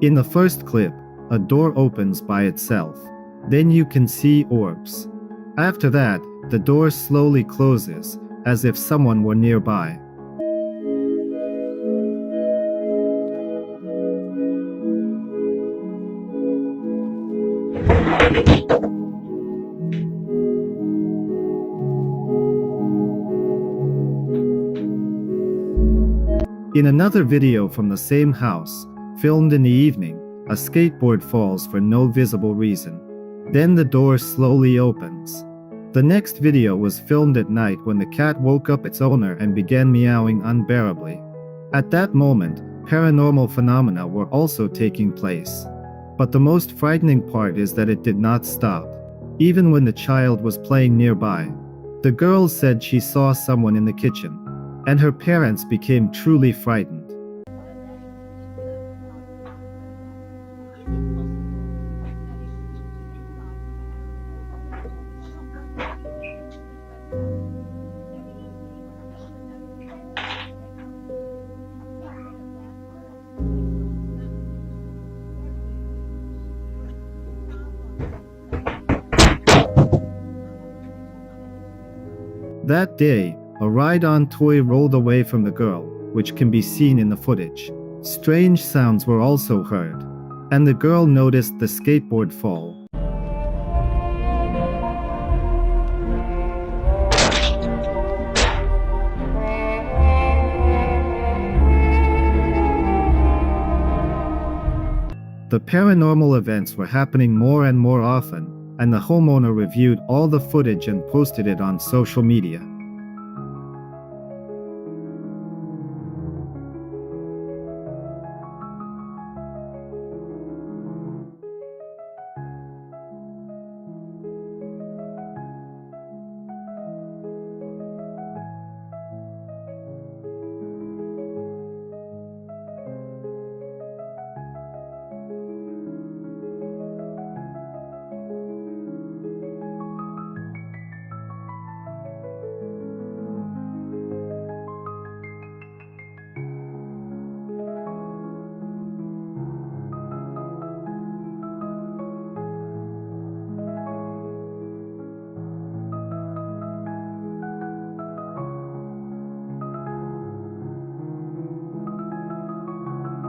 In the first clip, a door opens by itself. Then you can see orbs. After that, the door slowly closes, as if someone were nearby. In another video from the same house, filmed in the evening, a skateboard falls for no visible reason. Then the door slowly opens. The next video was filmed at night when the cat woke up its owner and began meowing unbearably. At that moment, paranormal phenomena were also taking place. But the most frightening part is that it did not stop. Even when the child was playing nearby, the girl said she saw someone in the kitchen, and her parents became truly frightened. That day, a ride-on toy rolled away from the girl, which can be seen in the footage. Strange sounds were also heard, and the girl noticed the skateboard fall. The paranormal events were happening more and more often, and the homeowner reviewed all the footage and posted it on social media.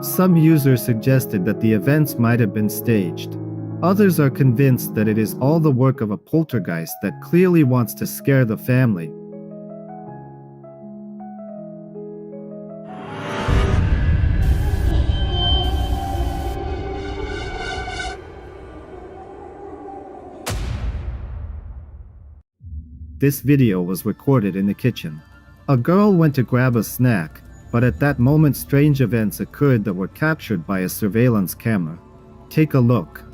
Some users suggested that the events might have been staged. Others are convinced that it is all the work of a poltergeist that clearly wants to scare the family. This video was recorded in the kitchen. A girl went to grab a snack, but at that moment strange events occurred that were captured by a surveillance camera. Take a look.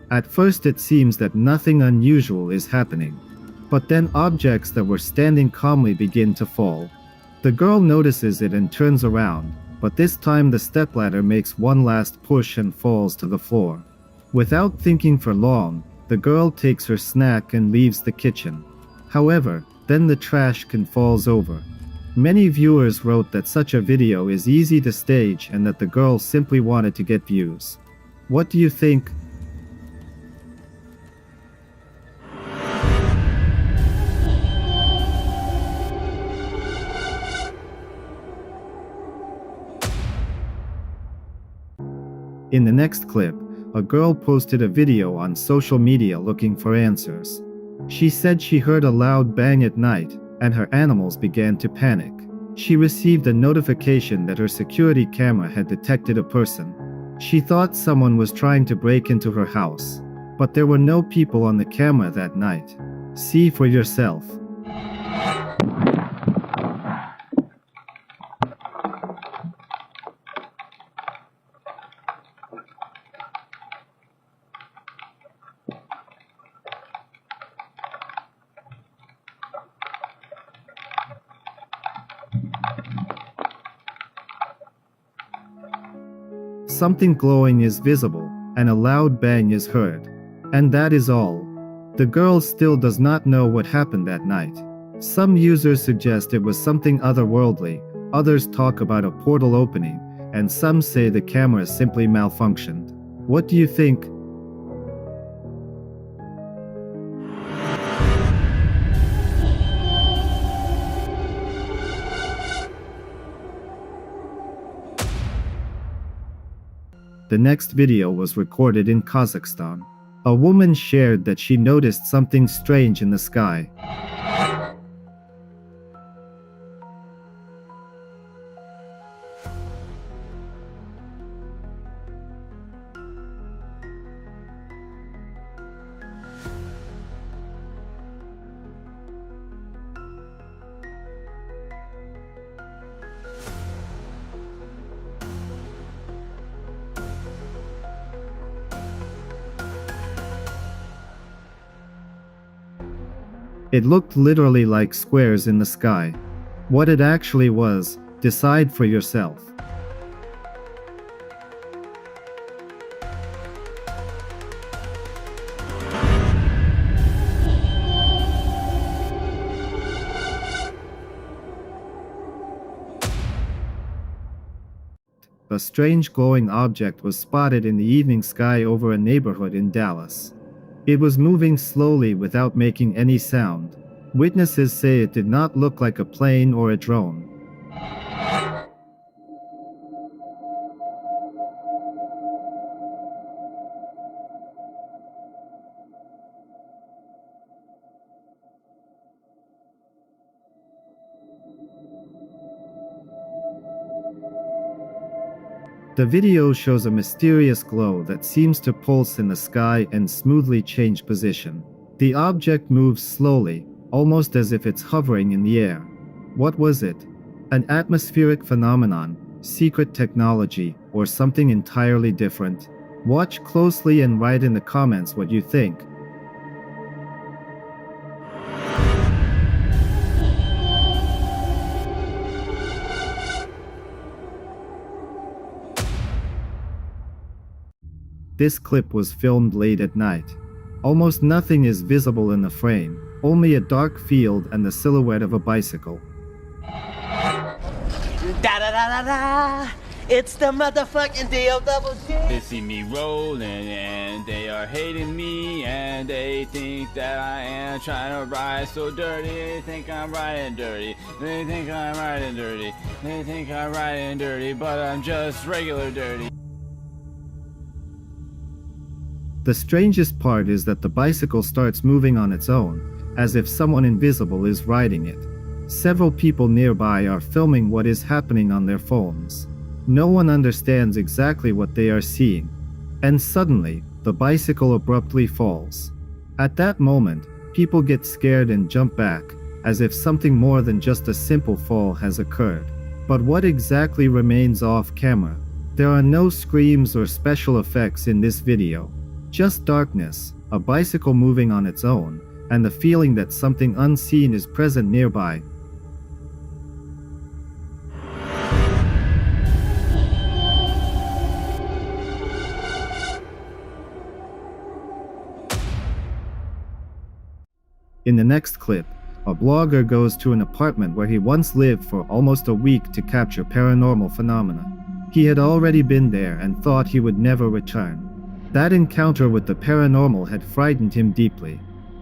At first it seems that nothing unusual is happening. But then objects that were standing calmly begin to fall. The girl notices it and turns around, but this time the stepladder makes one last push and falls to the floor. Without thinking for long, the girl takes her snack and leaves the kitchen. However, then the trash can falls over. Many viewers wrote that such a video is easy to stage and that the girl simply wanted to get views. What do you think? In the next clip, a girl posted a video on social media looking for answers. She said she heard a loud bang at night, and her animals began to panic. She received a notification that her security camera had detected a person. She thought someone was trying to break into her house, but there were no people on the camera that night. See for yourself. Something glowing is visible, and a loud bang is heard. And that is all. The girl still does not know what happened that night. Some users suggest it was something otherworldly, others talk about a portal opening, and some say the camera simply malfunctioned. What do you think? The next video was recorded in Kazakhstan. A woman shared that she noticed something strange in the sky. It looked literally like squares in the sky. What it actually was, decide for yourself. A strange glowing object was spotted in the evening sky over a neighborhood in Dallas. It was moving slowly without making any sound. Witnesses say it did not look like a plane or a drone. The video shows a mysterious glow that seems to pulse in the sky and smoothly change position. The object moves slowly, almost as if it's hovering in the air. What was it? An atmospheric phenomenon, secret technology, or something entirely different? Watch closely and write in the comments what you think. This clip was filmed late at night. Almost nothing is visible in the frame, only a dark field and the silhouette of a bicycle. Da-da-da-da-da! It's the motherfucking D-O-double-G! They see me rolling and they are hating me and they think that I am trying to ride so dirty. They think I'm riding dirty. They think I'm riding dirty. They think I'm riding dirty, but I'm just regular dirty. The strangest part is that the bicycle starts moving on its own, as if someone invisible is riding it. Several people nearby are filming what is happening on their phones. No one understands exactly what they are seeing. And suddenly, the bicycle abruptly falls. At that moment, people get scared and jump back, as if something more than just a simple fall has occurred. But what exactly remains off camera? There are no screams or special effects in this video. Just darkness, a bicycle moving on its own, and the feeling that something unseen is present nearby. In the next clip, a blogger goes to an apartment where he once lived for almost a week to capture paranormal phenomena. He had already been there and thought he would never return. That encounter with the paranormal had frightened him deeply.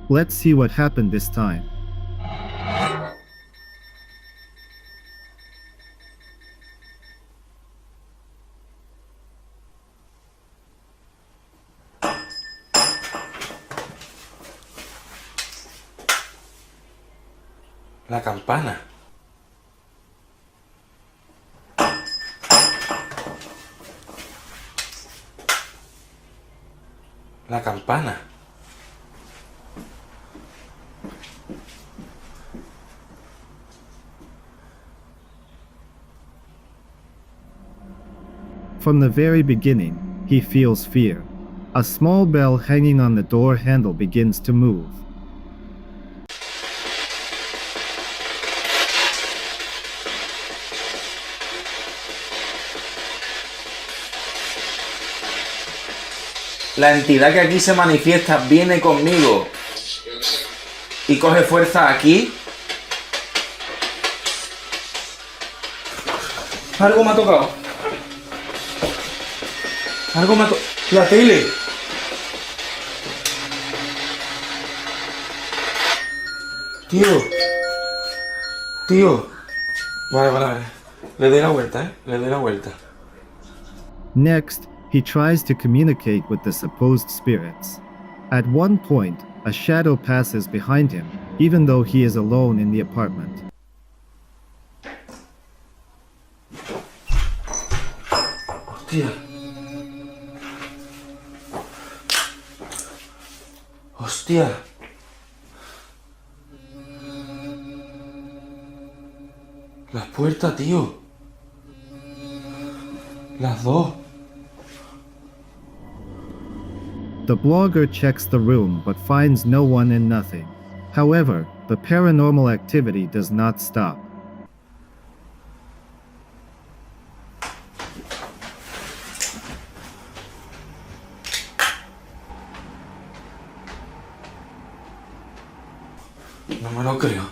Let's see what happened this time. La campana. La campana. From the very beginning, he feels fear. A small bell hanging on the door handle begins to move. La entidad que aquí se manifiesta viene conmigo y coge fuerza aquí. Algo me ha tocado. Algo me ha tocado. La tele. Tío. Vale. Le doy la vuelta, Le doy la vuelta. Next, he tries to communicate with the supposed spirits. At one point, a shadow passes behind him, even though he is alone in the apartment. Hostia. Las puertas, tío. Las dos. The blogger checks the room but finds no one and nothing. However, the paranormal activity does not stop. No me lo creo.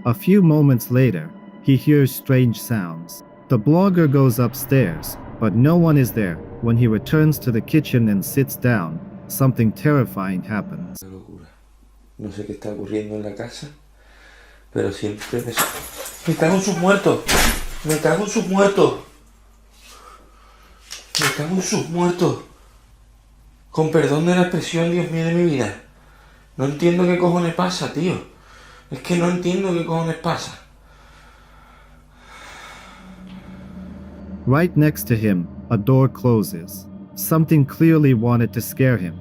A few moments later, he hears strange sounds. The blogger goes upstairs, but no one is there. When he returns to the kitchen and sits down, something terrifying happens. Una locura. No sé qué está ocurriendo en la casa, pero siempre me cago en sus muertos. Me cago en sus muertos. Me cago en sus muertos. Con perdón de la expresión, Dios mío de mi vida. No entiendo qué cojones pasa, tío. Es que no entiendo qué cojones pasa. Right next to him, a door closes. Something clearly wanted to scare him.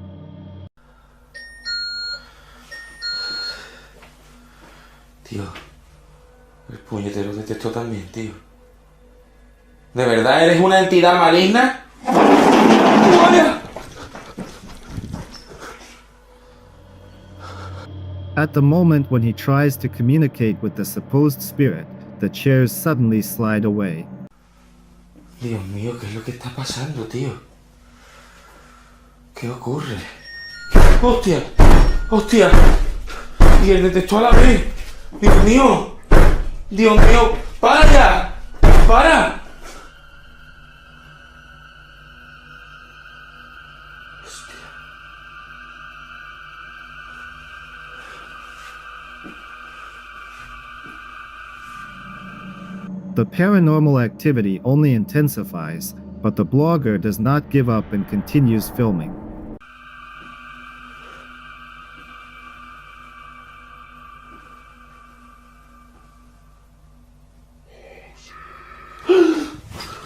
Tío, el puñetero detectó también, tío. ¿De verdad eres una entidad maligna? ¡Vaya! At the moment when he tries to communicate with the supposed spirit, the chairs suddenly slide away. Dios mío, ¿qué es lo que está pasando, tío? ¿Qué ocurre? ¡Hostia! ¡Hostia! Y el detector a la vez. ¡Dios mío! ¡Dios mío! ¡Para ya! ¡Para! The paranormal activity only intensifies, but the blogger does not give up and continues filming.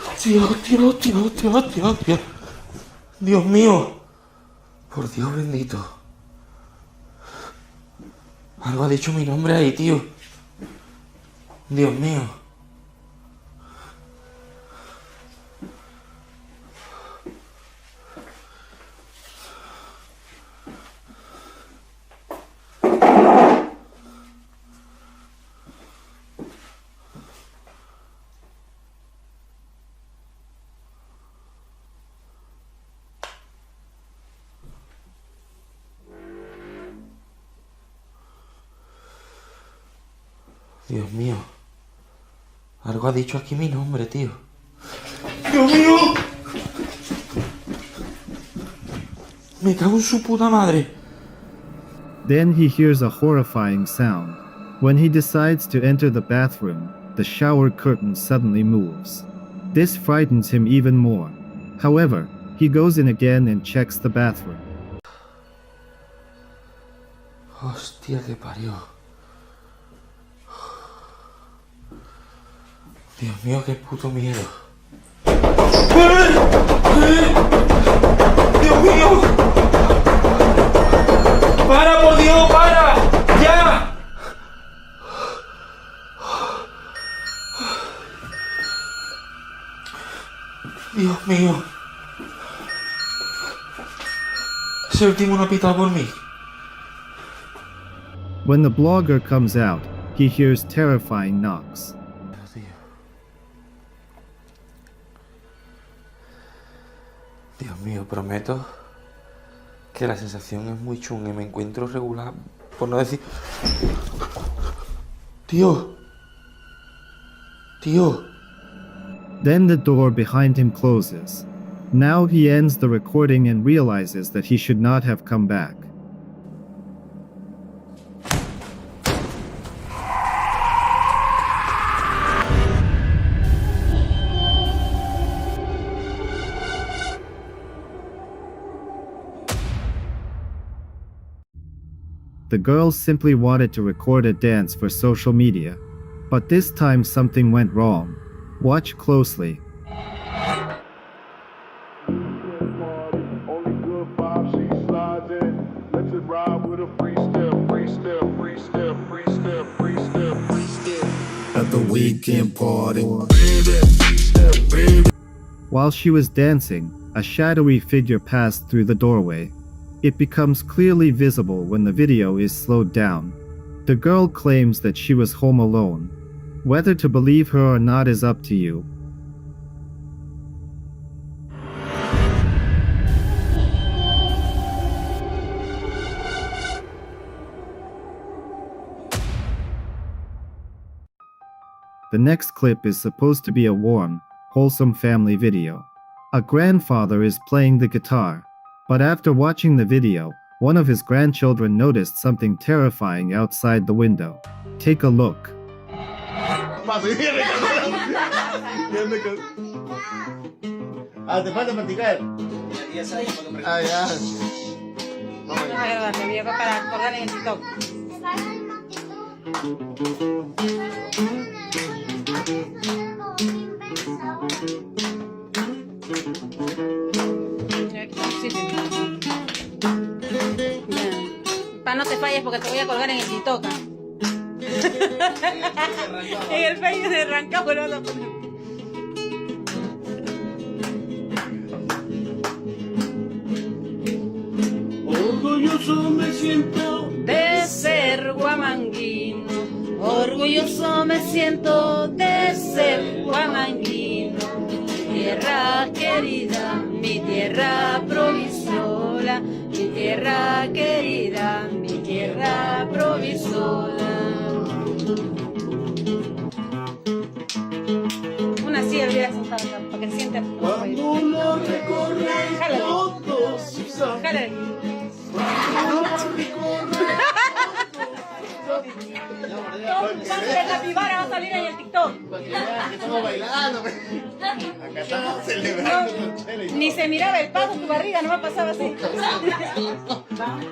Hostia. Dios mío. Por Dios bendito. Algo ha dicho mi nombre ahí, tío. Dios mío. Dios mío. Algo ha dicho aquí mi nombre, tío. ¡Dios mío! Me cago en su puta madre. Then he hears a horrifying sound. When he decides to enter the bathroom, the shower curtain suddenly moves. This frightens him even more. However, he goes in again and checks the bathroom. Hostia, que parió. Dios mío, qué puto miedo. ¡Dios mío! ¡Para, por Dios, para! ¡Ya! Dios mío. Ese último no ha pitado por mí. When the blogger comes out, he hears terrifying knocks. Dios mío, prometo que la sensación es muy chunga y me encuentro regular, por no decir... Tío. Tío. Then the door behind him closes. Now he ends the recording and realizes that he should not have come back. The girls simply wanted to record a dance for social media, but this time something went wrong. Watch closely. At the weekend party. While she was dancing, a shadowy figure passed through the doorway. It becomes clearly visible when the video is slowed down. The girl claims that she was home alone. Whether to believe her or not is up to you. The next clip is supposed to be a warm, wholesome family video. A grandfather is playing the guitar, but after watching the video, one of his grandchildren noticed something terrifying outside the window. Take a look. Ah, te falta practicar. Ah, ya. No me grabar, te voy a para colgar en el TikTok. Pa, no te falles porque te voy a colgar en el TikTok. En el Facebook de arrancado lo vas a poner. Orgulloso me siento de ser guamanguino. Orgulloso me siento de ser guamanguino. Tierra querida, mi tierra provisoria, mi tierra querida, mi tierra provisoria. Una así debería sentar acá, para que sienta. Cuando lo recorre todos sus Jálale. La capibara va a salir en el TikTok. Estamos bailando. Acá estamos celebrando con Chela. Ni se miraba el paso, tu barriga no pasaba así.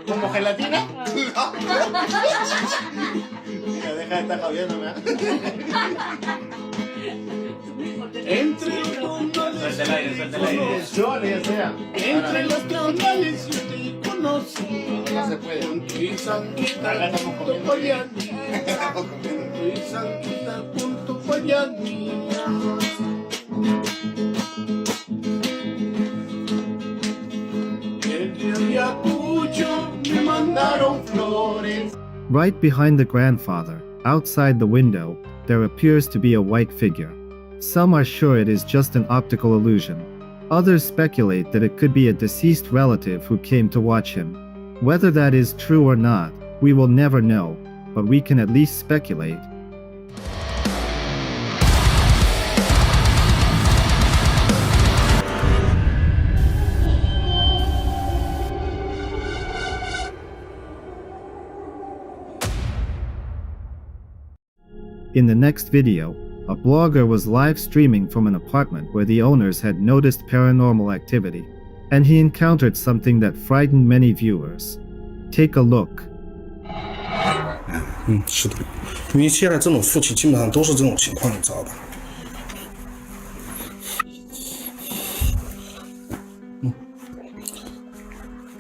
¿Como gelatina? Mira, deja de estar javiendo, ¿verdad? Entre los trombales. Suelta el aire. Yo le desea. Entre los trombales yo te conocí. No se puede. Y Sanquita junto Payani. Y Sanquita junto Payani. El día tuyo me mandaron flores. Right behind the grandfather, outside the window, there appears to be a white figure. Some are sure it is just an optical illusion. Others speculate that it could be a deceased relative who came to watch him. Whether that is true or not, we will never know, but we can at least speculate. In the next video, a blogger was live streaming from an apartment where the owners had noticed paranormal activity, and he encountered something that frightened many viewers. Take a look. 是的，因为现在这种附近基本上都是这种情况，你知道吧？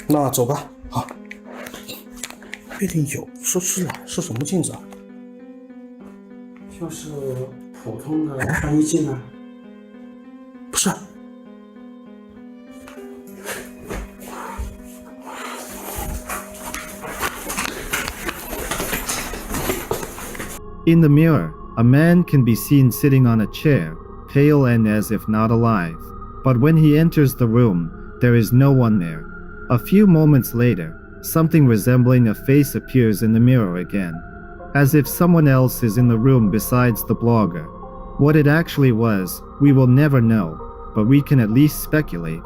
那走吧，好。确定有，是什么镜子啊？就是普通的翻译镜啊。不是。In the mirror, a man can be seen sitting on a chair, pale and as if not alive. But when he enters the room, there is no one there. A few moments later, something resembling a face appears in the mirror again, as if someone else is in the room besides the blogger. What it actually was, we will never know, but we can at least speculate.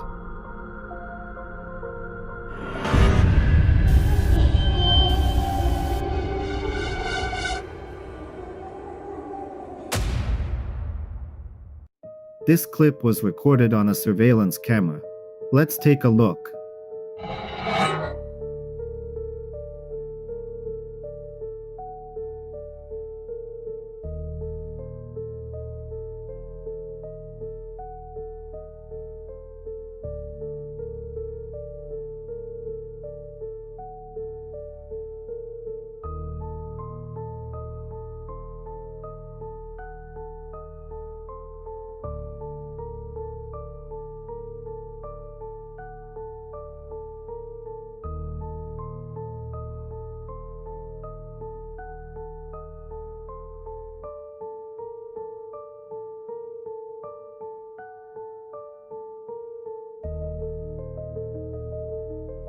This clip was recorded on a surveillance camera. Let's take a look.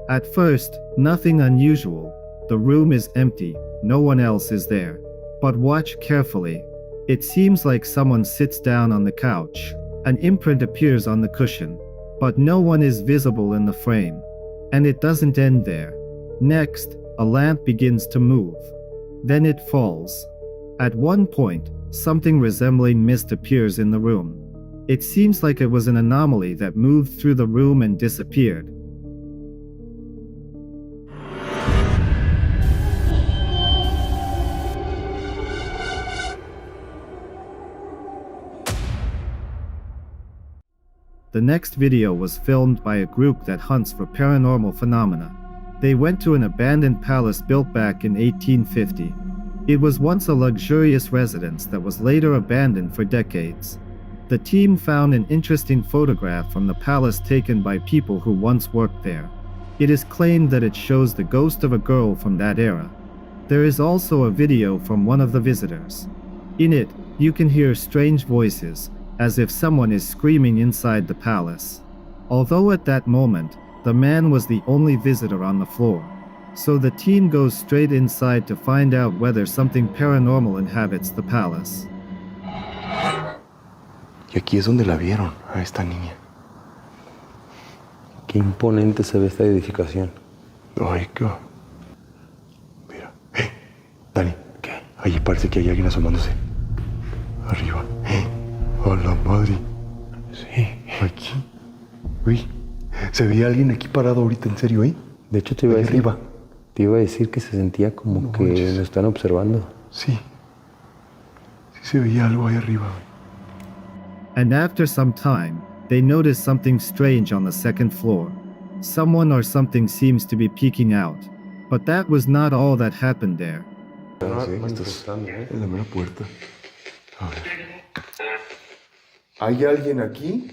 At first, nothing unusual. The room is empty, no one else is there. But watch carefully. It seems like someone sits down on the couch. An imprint appears on the cushion, but no one is visible in the frame. And it doesn't end there. Next, a lamp begins to move. Then it falls. At one point, something resembling mist appears in the room. It seems like it was an anomaly that moved through the room and disappeared. The next video was filmed by a group that hunts for paranormal phenomena. They went to an abandoned palace built back in 1850. It was once a luxurious residence that was later abandoned for decades. The team found an interesting photograph from the palace taken by people who once worked there. It is claimed that it shows the ghost of a girl from that era. There is also a video from one of the visitors. In it, you can hear strange voices, as if someone is screaming inside the palace. Although at that moment, the man was the only visitor on the floor. So the team goes straight inside to find out whether something paranormal inhabits the palace. Y aquí es donde la vieron, a esta niña. Qué imponente se ve esta edificación. Ay, qué... Mira. Dani. ¿Qué? Allí parece que hay alguien asomándose. Arriba. ¡A la madre! Sí. Aquí. Uy. Se veía alguien aquí parado ahorita, en serio, ¿eh? De hecho, te iba a decir que se sentía como no que manches. Lo están observando. Sí. Sí se veía algo ahí arriba. And after some time, they notice something strange on the second floor. Someone or something seems to be peeking out. But that was not all that happened there. Sí, esto es la mera puerta. A ver. ¿Hay alguien aquí?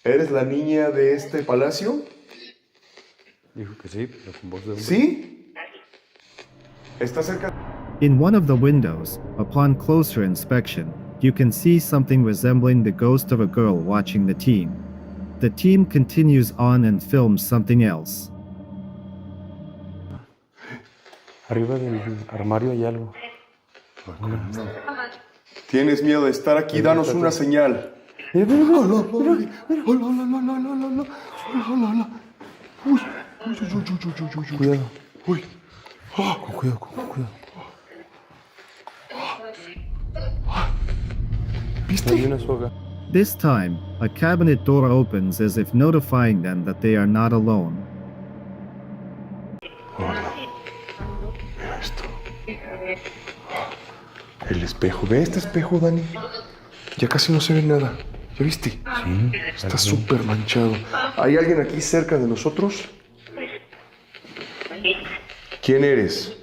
¿Eres la niña de este palacio? Dijo que sí, pero con voz de hombre. ¿Sí? ¿Está cerca? In one of the windows, upon closer inspection, you can see something resembling the ghost of a girl watching the team. The team continues on and films something else. Arriba del armario hay algo. ¿Tienes miedo de estar aquí? Danos una señal. Cuidado. Uy. Con cuidado, con cuidado. ¿Viste? This time, a cabinet door opens as if notifying them that they are not alone. Mira esto. El espejo. ¿Ve este espejo, Dani? Ya casi no se ve nada. ¿Ya viste? Sí. Está súper manchado. ¿Hay alguien aquí cerca de nosotros? ¿Quién eres?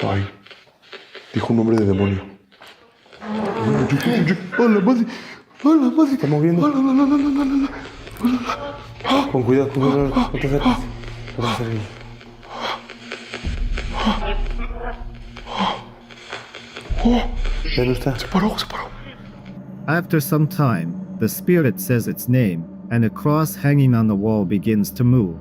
Ay. Dijo un nombre de demonio. ¡Hola, madre! ¡Hola, madre! ¿Está moviendo? ¡Hola! Con cuidado, con cuidado. No te acerques. No te acerques. Ya no está. Se paró. After some time, the spirit says its name, and a cross hanging on the wall begins to move.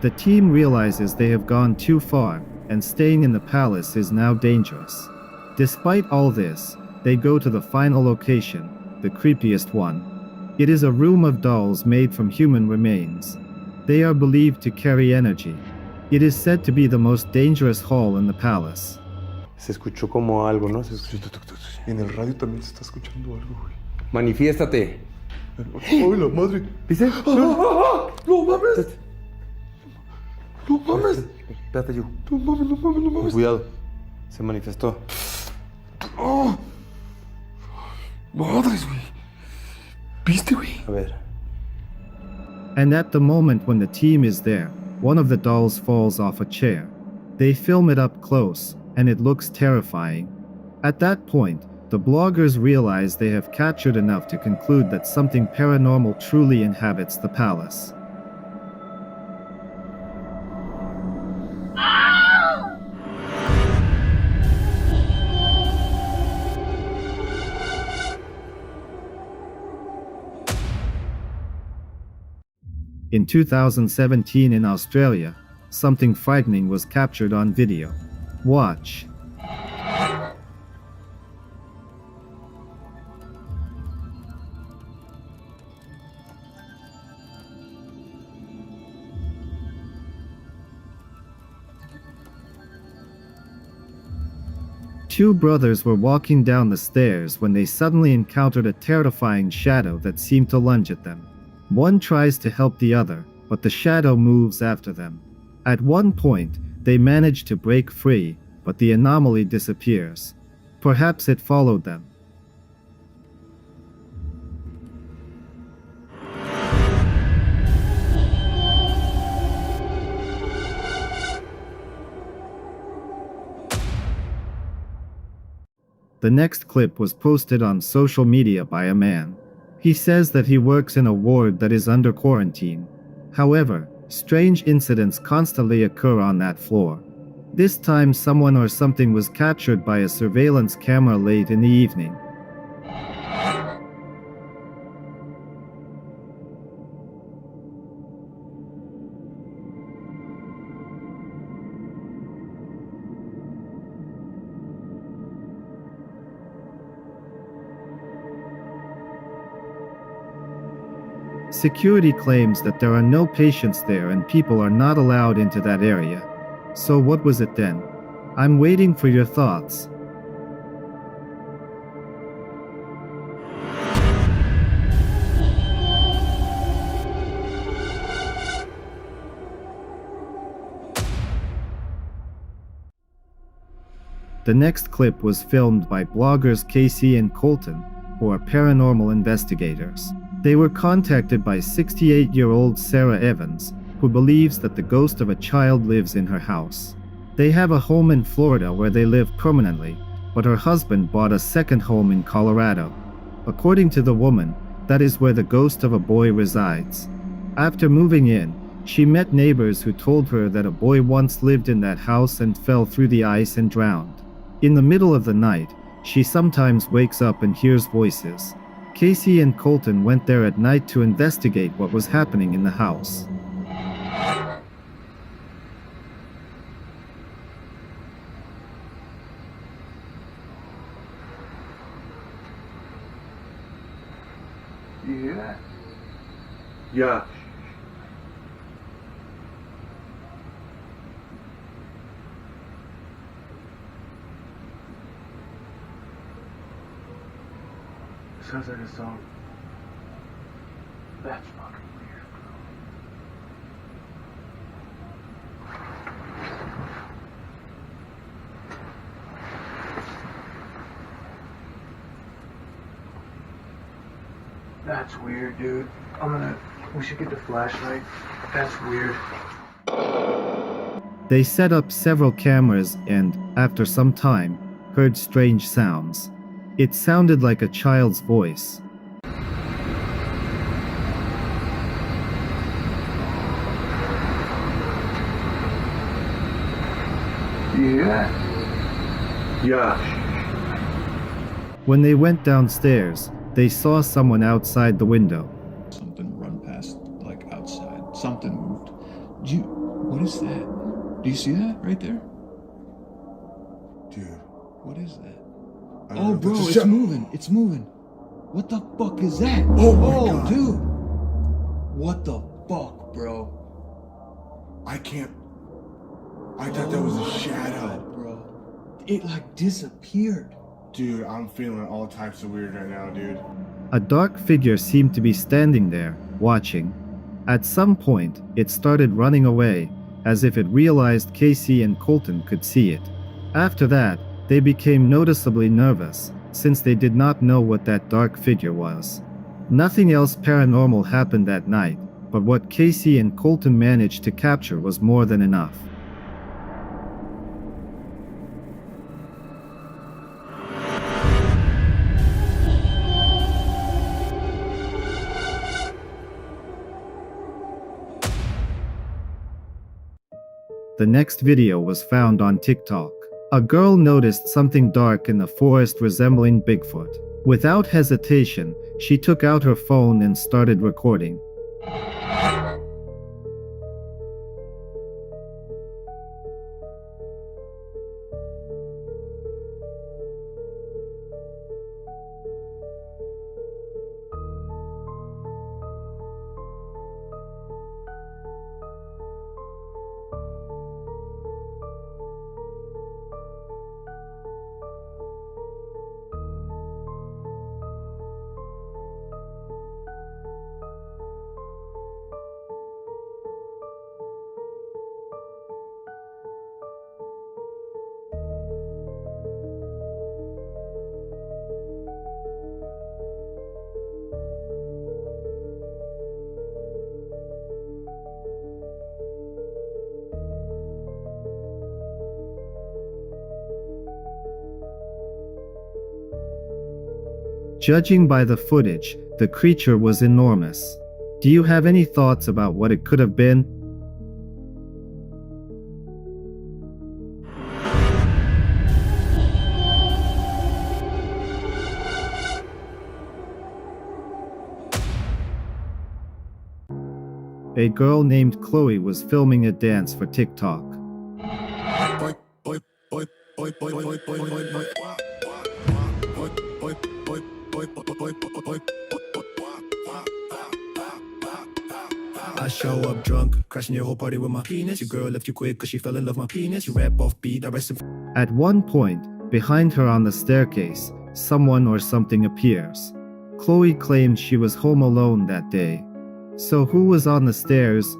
The team realizes they have gone too far, and staying in the palace is now dangerous. Despite all this, they go to the final location, the creepiest one. It is a room of dolls made from human remains. They are believed to carry energy. It is said to be the most dangerous hall in the palace. Se escuchó como algo, ¿no? En el radio también se está escuchando algo, güey. Manifiéstate. ¡Ay, la madre! ¿Viste? ¡No mames! ¡No mames! Espérate, yo. ¡No mames! Con cuidado. Se manifestó. ¡Oh! ¡Madres, güey! ¿Viste, güey? A ver. And at the moment when the team is there, one of the dolls falls off a chair. They film it up close, and it looks terrifying. At that point, the bloggers realize they have captured enough to conclude that something paranormal truly inhabits the palace. In 2017 in Australia, something frightening was captured on video. Watch. Two brothers were walking down the stairs when they suddenly encountered a terrifying shadow that seemed to lunge at them. One tries to help the other, but the shadow moves after them. At one point, they manage to break free, but the anomaly disappears. Perhaps it followed them. The next clip was posted on social media by a man. He says that he works in a ward that is under quarantine. However, strange incidents constantly occur on that floor. This time someone or something was captured by a surveillance camera late in the evening. Security claims that there are no patients there and people are not allowed into that area. So what was it then? I'm waiting for your thoughts. The next clip was filmed by bloggers Casey and Colton, who are paranormal investigators. They were contacted by 68-year-old Sarah Evans, who believes that the ghost of a child lives in her house. They have a home in Florida where they live permanently, but her husband bought a second home in Colorado. According to the woman, that is where the ghost of a boy resides. After moving in, she met neighbors who told her that a boy once lived in that house and fell through the ice and drowned. In the middle of the night, she sometimes wakes up and hears voices. Casey and Colton went there at night to investigate what was happening in the house. You hear that? Yeah. Sounds like a song. That's fucking weird, bro. That's weird, dude. We should get the flashlight. That's weird. They set up several cameras and, after some time, heard strange sounds. It sounded like a child's voice. You hear that? Yeah. When they went downstairs, they saw someone outside the window. Something run past, like outside. Something moved. What is that? Do you see that right there? Dude. What is that? Oh, bro, it's moving. It's moving. What the fuck is that? Oh, my God. Dude. What the fuck, bro? I thought that was a shadow. God, bro. It like disappeared. Dude, I'm feeling all types of weird right now, dude. A dark figure seemed to be standing there, watching. At some point, it started running away, as if it realized Casey and Colton could see it. After that, they became noticeably nervous, since they did not know what that dark figure was. Nothing else paranormal happened that night, but what Casey and Colton managed to capture was more than enough. The next video was found on TikTok. A girl noticed something dark in the forest resembling Bigfoot. Without hesitation, she took out her phone and started recording. Judging by the footage, the creature was enormous. Do you have any thoughts about what it could have been? A girl named Chloe was filming a dance for TikTok. I show up drunk, crashing your whole party with my penis. Your girl left you quick cause she fell in love with my penis. You rap off beat, I rest in... At one point, behind her on the staircase, someone or something appears. Chloe claimed she was home alone that day. So who was on the stairs?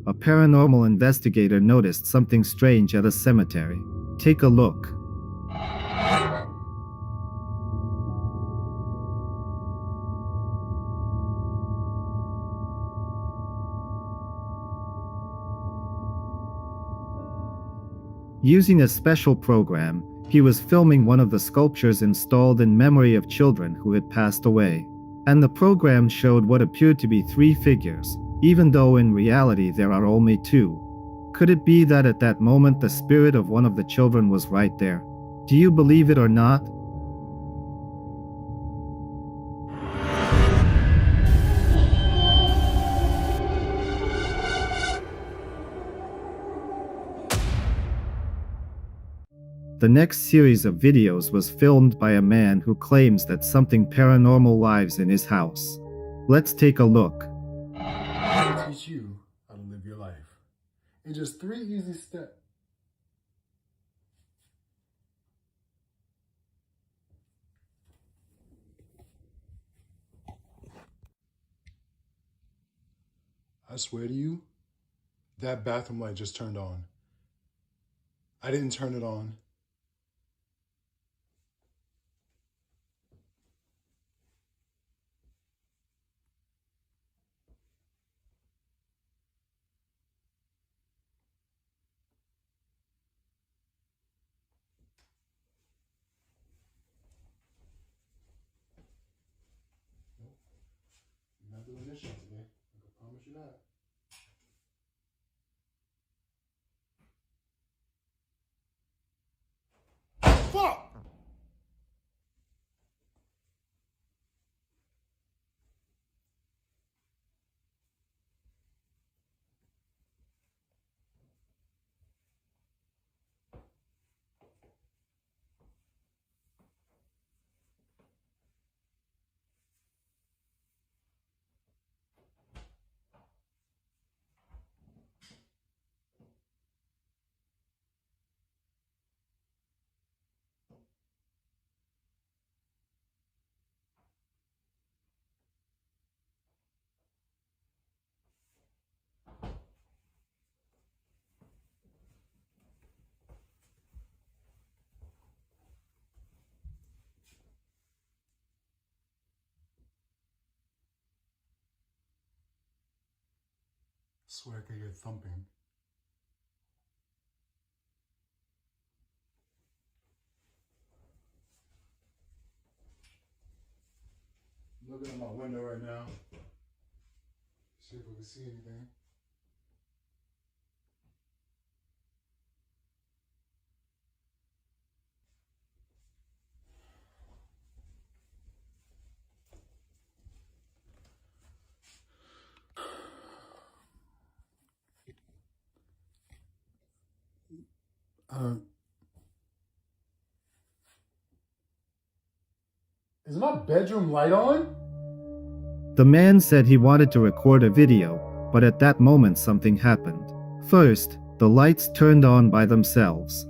A paranormal investigator noticed something strange at a cemetery. Take a look. Using a special program, he was filming one of the sculptures installed in memory of children who had passed away. And the program showed what appeared to be 3 figures, even though in reality there are only 2. Could it be that at that moment the spirit of one of the children was right there? Do you believe it or not? The next series of videos was filmed by a man who claims that something paranormal lives in his house. Let's take a look. I'll teach you how to live your life in just 3 easy steps. I swear to you, that bathroom light just turned on. I didn't turn it on. You're not doing this shit today. I can promise you that. Fuck! I swear I could hear thumping. I'm looking at my window right now. See if I can see anything. Is my bedroom light on? The man said he wanted to record a video, but at that moment something happened. First, the lights turned on by themselves.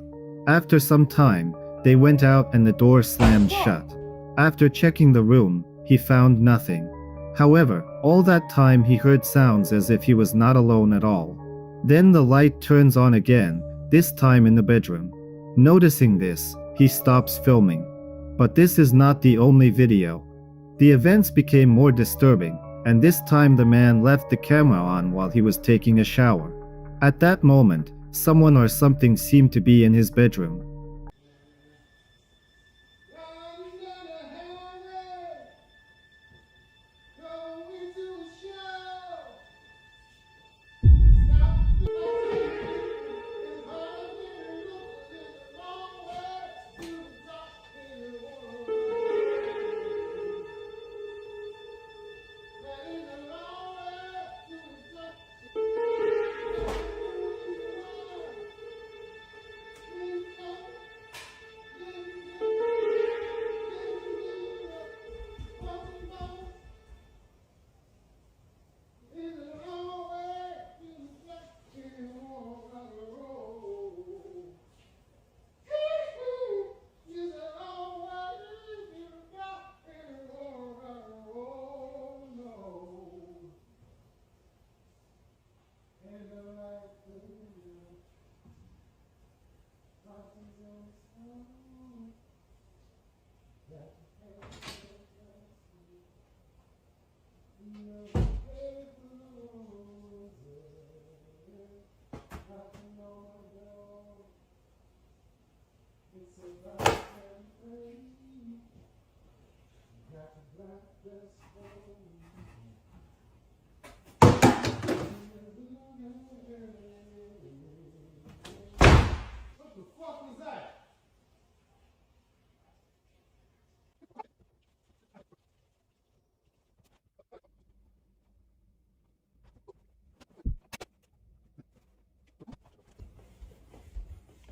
After some time, they went out and the door slammed shut. After checking the room, he found nothing. However, all that time he heard sounds as if he was not alone at all. Then the light turns on again, this time in the bedroom. Noticing this, he stops filming. But this is not the only video. The events became more disturbing, and this time the man left the camera on while he was taking a shower. At that moment, someone or something seemed to be in his bedroom.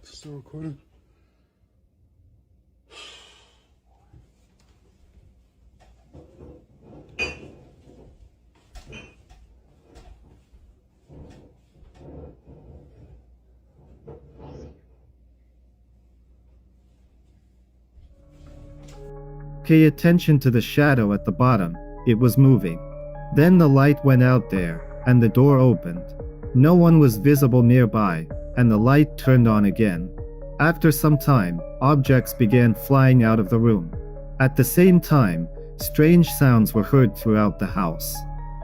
Still recording? Pay attention to the shadow at the bottom, it was moving. Then the light went out there, and the door opened. No one was visible nearby, and the light turned on again. After some time, objects began flying out of the room. At the same time, strange sounds were heard throughout the house.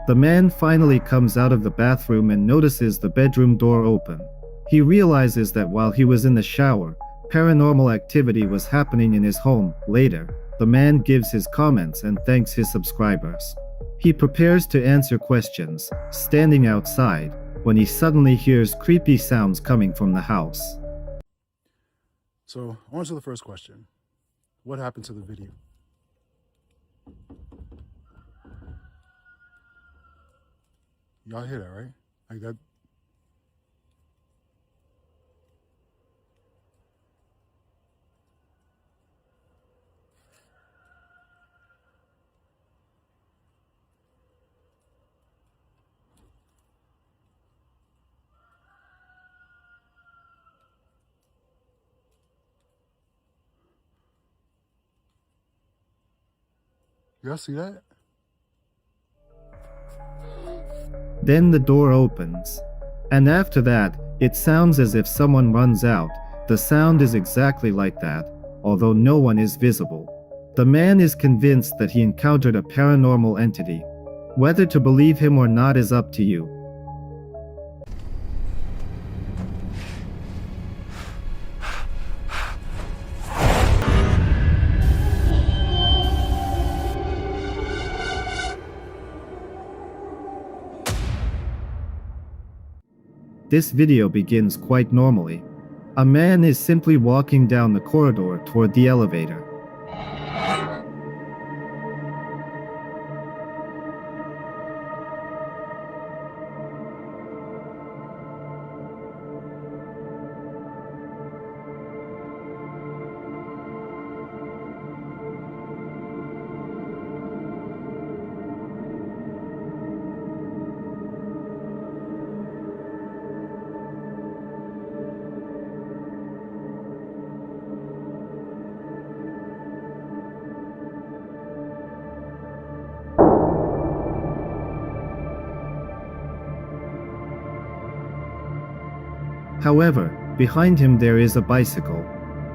The man finally comes out of the bathroom and notices the bedroom door open. He realizes that while he was in the shower, paranormal activity was happening in his home. Later, the man gives his comments and thanks his subscribers. He prepares to answer questions, standing outside, when he suddenly hears creepy sounds coming from the house. So, on to the first question. What happened to the video? Y'all hear that, right? Like that. Y'all see that? Then the door opens. And after that, it sounds as if someone runs out. The sound is exactly like that, although no one is visible. The man is convinced that he encountered a paranormal entity. Whether to believe him or not is up to you. This video begins quite normally. A man is simply walking down the corridor toward the elevator. However, behind him there is a bicycle,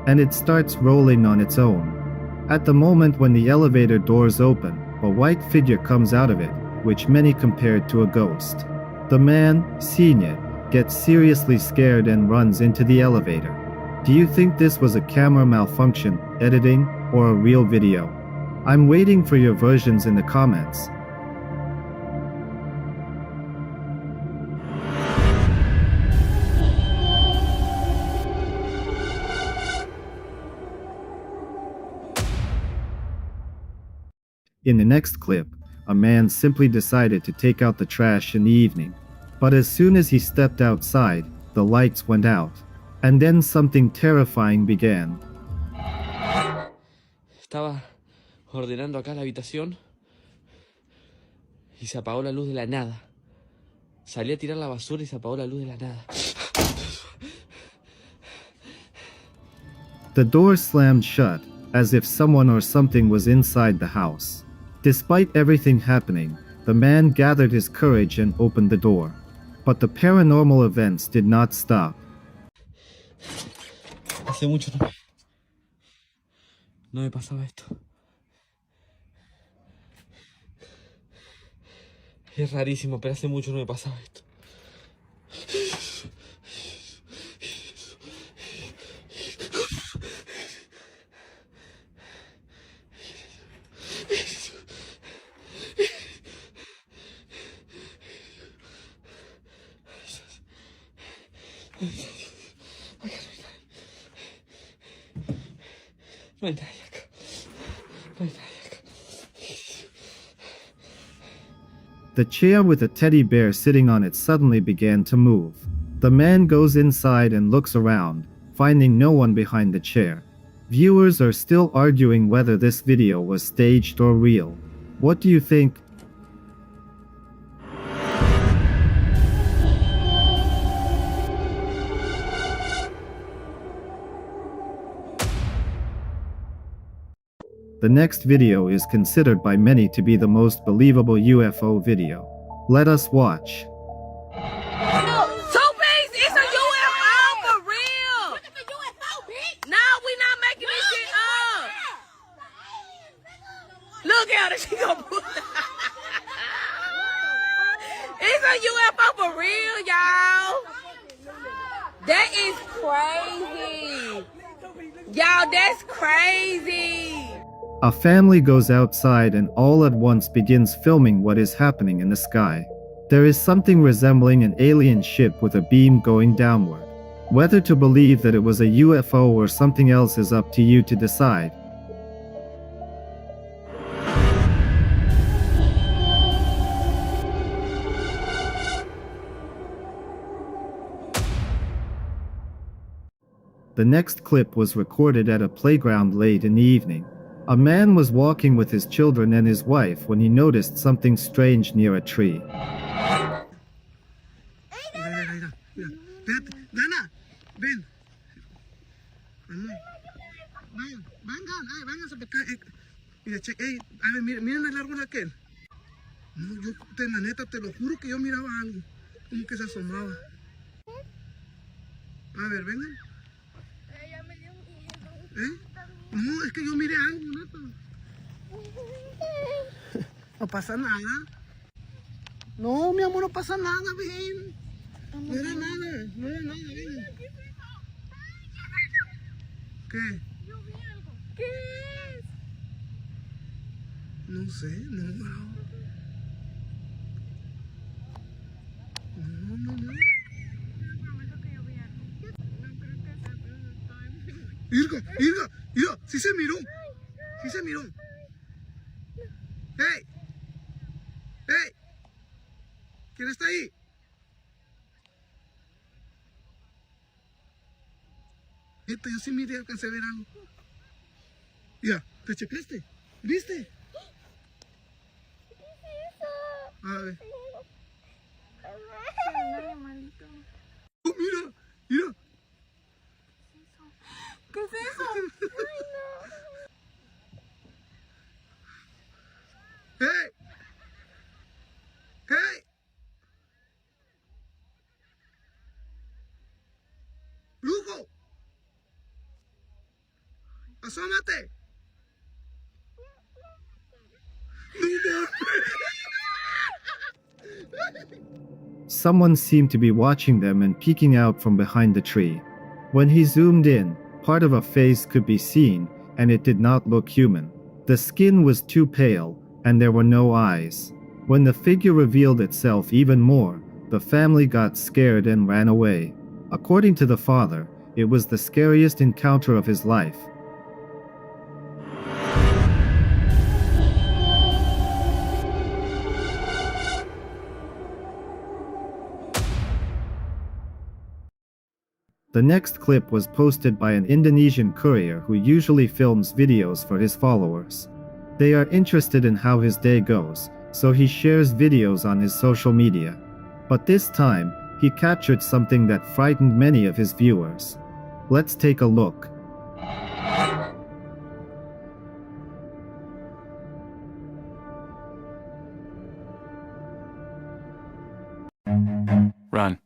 and it starts rolling on its own. At the moment when the elevator doors open, a white figure comes out of it, which many compared to a ghost. The man, seeing it, gets seriously scared and runs into the elevator. Do you think this was a camera malfunction, editing, or a real video? I'm waiting for your versions in the comments. In the next clip, a man simply decided to take out the trash in the evening. But as soon as he stepped outside, the lights went out. And then something terrifying began. Estaba ordenando acá la habitación y se apagó la luz de la nada. Salí a tirar la basura y se apagó la luz de la nada. The door slammed shut, as if someone or something was inside the house. Despite everything happening, the man gathered his courage and opened the door. But the paranormal events did not stop. Hace mucho no me pasaba esto. Es rarísimo, pero hace mucho no me pasaba esto. No hay nadie acá. No hay nadie acá. The chair with a teddy bear sitting on it suddenly began to move. The man goes inside and looks around, finding no one behind the chair. Viewers are still arguing whether this video was staged or real. What do you think? The next video is considered by many to be the most believable UFO video. Let us watch. Two-piece, it's a UFO for real. Look at the UFO, bitch. No, we not making this shit up. Look at her, she gonna put. It's a UFO for real, y'all. That is crazy. Y'all, that's crazy. A family goes outside and all at once begins filming what is happening in the sky. There is something resembling an alien ship with a beam going downward. Whether to believe that it was a UFO or something else is up to you to decide. The next clip was recorded at a playground late in the evening. A man was walking with his children and his wife when he noticed something strange near a tree. Dana, ven. Vénganse para acá. Mira, miren el árbol aquel. No, yo, la neta, te lo juro que yo miraba algo. Como que se asomaba. A ver, vengan. No, es que yo miré algo, neta. No pasa nada. No, mi amor, no pasa nada, ven. No era nada, ven. ¿Qué? ¿Qué es? No sé, no. Irga, sí se miró. ¡Hey! ¿Quién está ahí? Yo sí miré, alcancé a ver algo. Mira, ¿te checaste? ¿Viste? A ver. Oh, mira. ¿Qué es eso? Ay, no. ¡Hey! ¡Lujo! ¡Asómate! Someone seemed to be watching them and peeking out from behind the tree. When he zoomed in, part of a face could be seen, and it did not look human. The skin was too pale, and there were no eyes. When the figure revealed itself even more, the family got scared and ran away. According to the father, it was the scariest encounter of his life. The next clip was posted by an Indonesian courier who usually films videos for his followers. They are interested in how his day goes, so he shares videos on his social media. But this time, he captured something that frightened many of his viewers. Let's take a look. Run.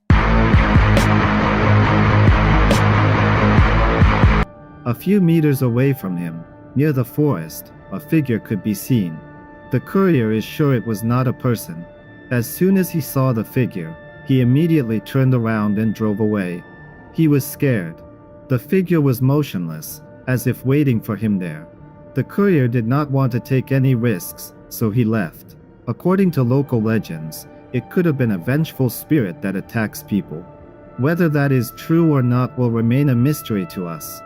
A few meters away from him, near the forest, a figure could be seen. The courier is sure it was not a person. As soon as he saw the figure, he immediately turned around and drove away. He was scared. The figure was motionless, as if waiting for him there. The courier did not want to take any risks, so he left. According to local legends, it could have been a vengeful spirit that attacks people. Whether that is true or not will remain a mystery to us.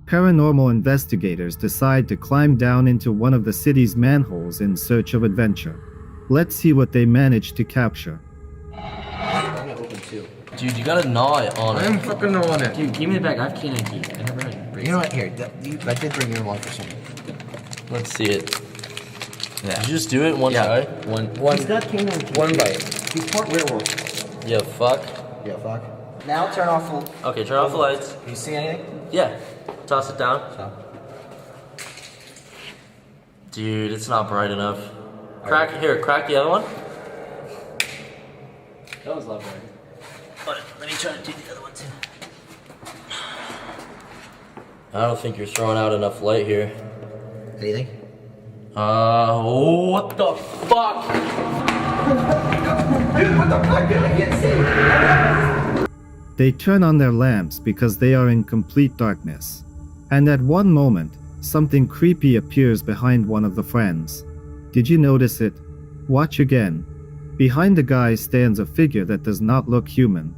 Paranormal investigators decide to climb down into one of the city's manholes in search of adventure. Let's see what they managed to capture. Dude, you gotta gnaw it on it. I'm fucking gnawing it. Dude, give me the back. I have canine keys. I never had. You know what? Here, I did bring your one for some. Let's see it. Did you just do it in one try? One. He's not king of one bite. He's part werewolf. Yeah, fuck. Yeah, fuck. Now turn off the. Okay, turn off the lights. Do you see anything? Yeah. Toss it down. Dude, it's not bright enough. Crack the other one. That was a lot brighter. But let me try to do the other one too. I don't think you're throwing out enough light here. Anything? What the fuck? Dude, what the fuck? I can't see. They turn on their lamps because they are in complete darkness. And at one moment, something creepy appears behind one of the friends. Did you notice it? Watch again. Behind the guy stands a figure that does not look human.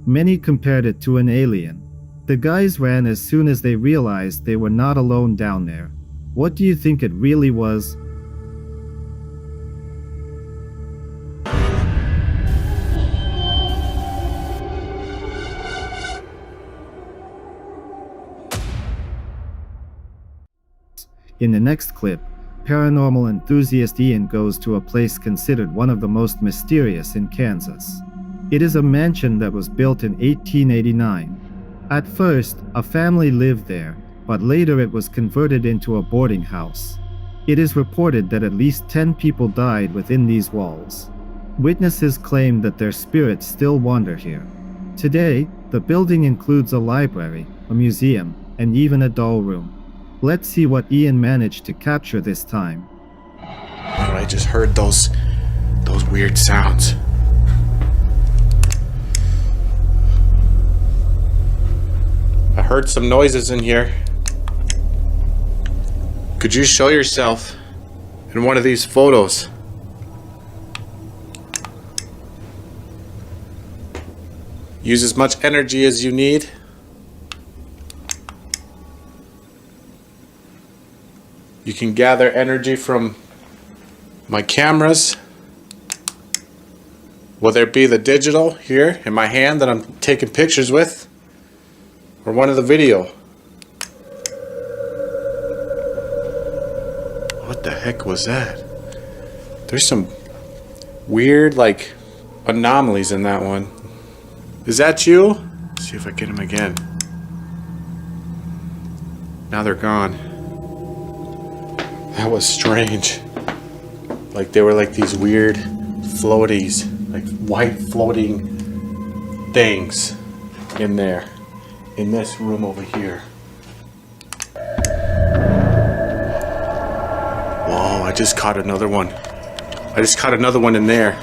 Many compared it to an alien. The guys ran as soon as they realized they were not alone down there. What do you think it really was? In the next clip, paranormal enthusiast Ian goes to a place considered one of the most mysterious in Kansas. It is a mansion that was built in 1889. At first, a family lived there, but later it was converted into a boarding house. It is reported that at least 10 people died within these walls. Witnesses claim that their spirits still wander here. Today, the building includes a library, a museum, and even a doll room. Let's see what Ian managed to capture this time. I just heard those weird sounds. I heard some noises in here. Could you show yourself in one of these photos? Use as much energy as you need. You can gather energy from my cameras, whether it be the digital here in my hand that I'm taking pictures with, or one of the video. What the heck was that? There's some weird, like, anomalies in that one. Is that you? Let's see if I get him again. Now they're gone. That was strange. Like they were like these weird floaties, like white floating things in there, in this room over here. Whoa, I just caught another one. I just caught another one in there.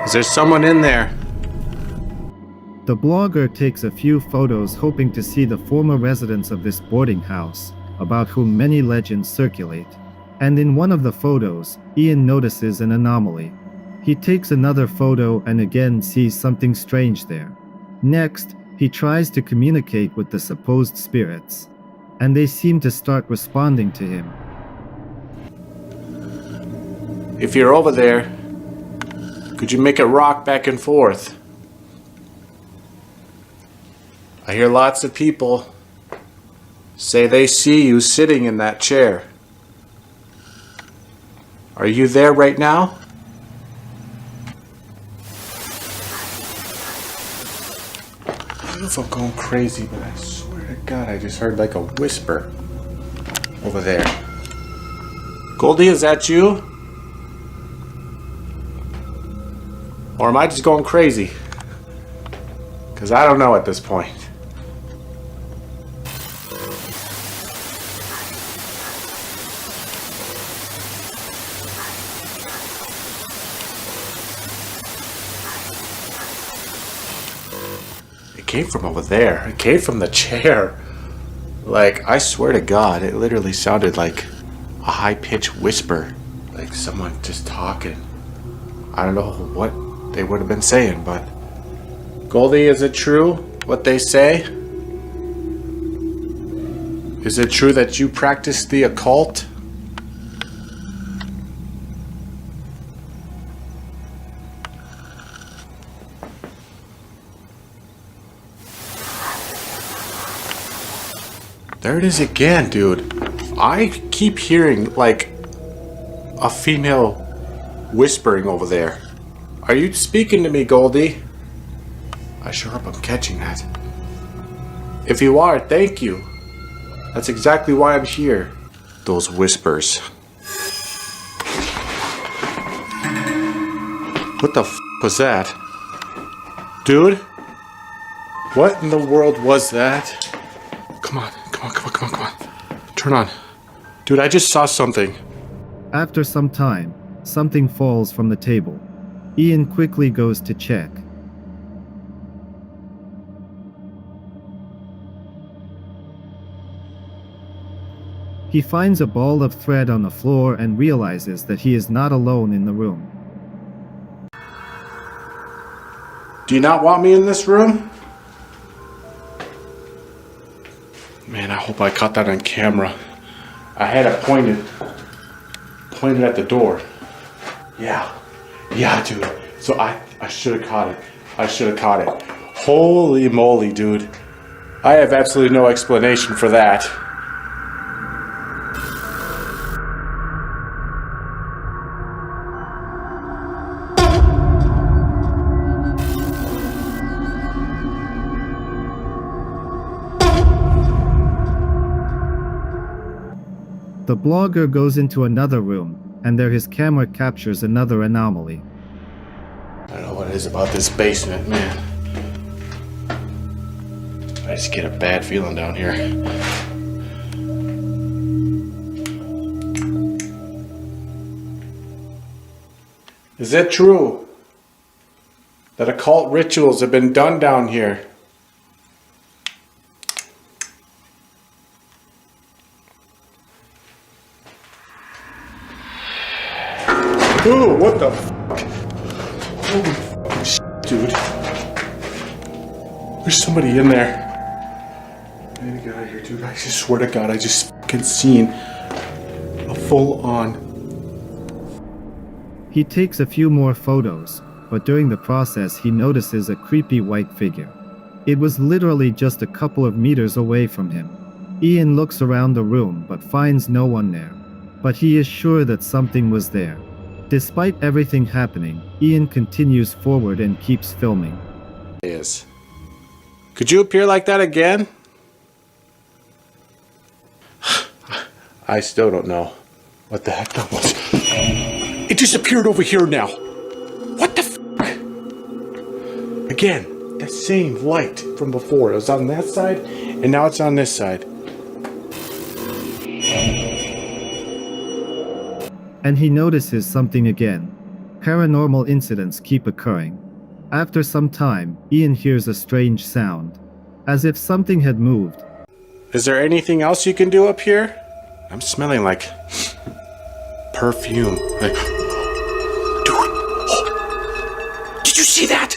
Is there someone in there? The blogger takes a few photos hoping to see the former residents of this boarding house, about whom many legends circulate. And in one of the photos, Ian notices an anomaly. He takes another photo and again sees something strange there. Next, he tries to communicate with the supposed spirits, and they seem to start responding to him. If you're over there, could you make it rock back and forth? I hear lots of people say they see you sitting in that chair. Are you there right now? I don't know if I'm going crazy, but I swear to God, I just heard like a whisper over there. Goldie, is that you? Or am I just going crazy? Because I don't know at this point. It came from over there. It came from the chair. Like, I swear to God, it literally sounded like a high-pitched whisper. Like someone just talking. I don't know what they would have been saying, but... Goldie, is it true what they say? Is it true that you practice the occult? There it is again, dude. I keep hearing, like, a female whispering over there. Are you speaking to me, Goldie? I sure hope I'm catching that. If you are, thank you. That's exactly why I'm here. Those whispers. What the f was that? Dude? What in the world was that? Come on. Turn on. Dude, I just saw something. After some time, something falls from the table. Ian quickly goes to check. He finds a ball of thread on the floor and realizes that he is not alone in the room. Do you not want me in this room? Man, I hope I caught that on camera. I had it pointed at the door. Yeah, dude. So I should have caught it. Holy moly, dude. I have absolutely no explanation for that. The blogger goes into another room, and there his camera captures another anomaly. I don't know what it is about this basement, man. I just get a bad feeling down here. Is it true that occult rituals have been done down here? Ooh, what the fuck? Holy fucking shit, dude. There's somebody in there. I need to get out of here, dude. I just swear to God, I just fucking seen a full-on... He takes a few more photos, but during the process he notices a creepy white figure. It was literally just a couple of meters away from him. Ian looks around the room but finds no one there. But he is sure that something was there. Despite everything happening, Ian continues forward and keeps filming. Yes. Could you appear like that again? I still don't know what the heck that was. It just appeared over here now. What the fuck? Again, that same light from before. It was on that side, and now it's on this side. And he notices something again. Paranormal incidents keep occurring. After some time, Ian hears a strange sound, as if something had moved. Is there anything else you can do up here? I'm smelling like perfume. Like, dude, oh, did you see that?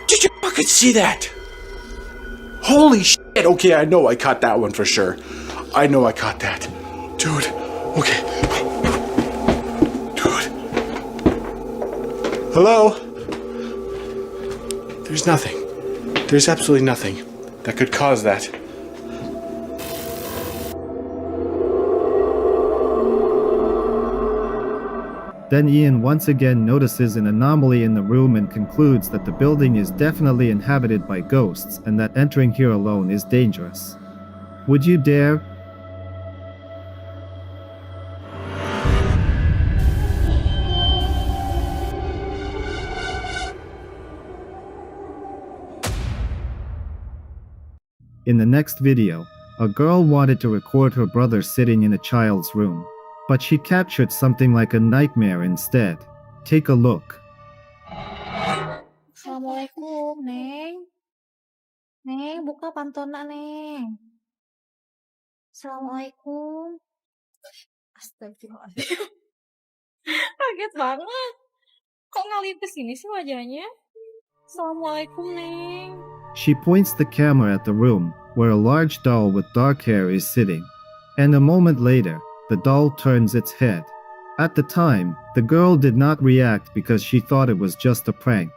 Did you fucking see that? Holy shit. Okay, I know I caught that one for sure. I know I caught that. Dude, okay. Hello? There's nothing. There's absolutely nothing that could cause that. Then Ian once again notices an anomaly in the room and concludes that the building is definitely inhabited by ghosts and that entering here alone is dangerous. Would you dare? In the next video, a girl wanted to record her brother sitting in a child's room, but she captured something like a nightmare instead. Take a look. Assalamualaikum, Neng. Neng, buka pantona, Neng. Assalamualaikum. Astagfirullahaladzim. Kaget banget. Kok ngalih ke sini sih wajahnya? Assalamualaikum, Neng. She points the camera at the room where a large doll with dark hair is sitting, and a moment later, the doll turns its head. At the time, the girl did not react because she thought it was just a prank.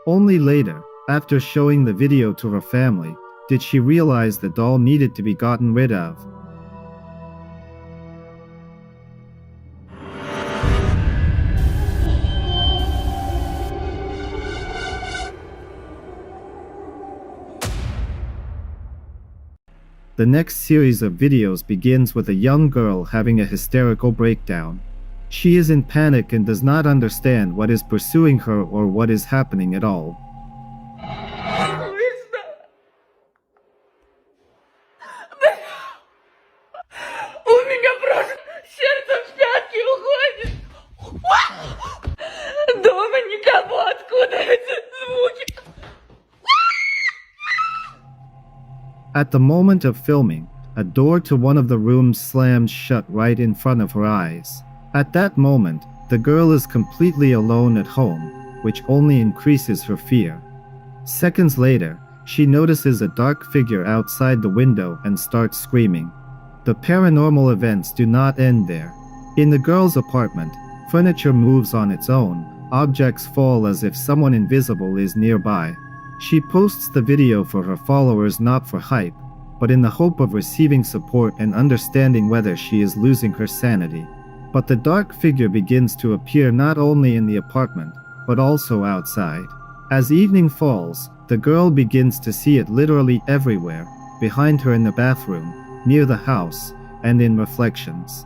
Only later, after showing the video to her family, did she realize the doll needed to be gotten rid of. The next series of videos begins with a young girl having a hysterical breakdown. She is in panic and does not understand what is pursuing her or what is happening at all. У меня просто сердце в пятки уходит. Дома никого, откуда эти звуки? At the moment of filming, a door to one of the rooms slams shut right in front of her eyes. At that moment, the girl is completely alone at home, which only increases her fear. Seconds later, she notices a dark figure outside the window and starts screaming. The paranormal events do not end there. In the girl's apartment, furniture moves on its own, objects fall as if someone invisible is nearby. She posts the video for her followers not for hype, but in the hope of receiving support and understanding whether she is losing her sanity. But the dark figure begins to appear not only in the apartment, but also outside. As evening falls, the girl begins to see it literally everywhere, behind her in the bathroom, near the house, and in reflections.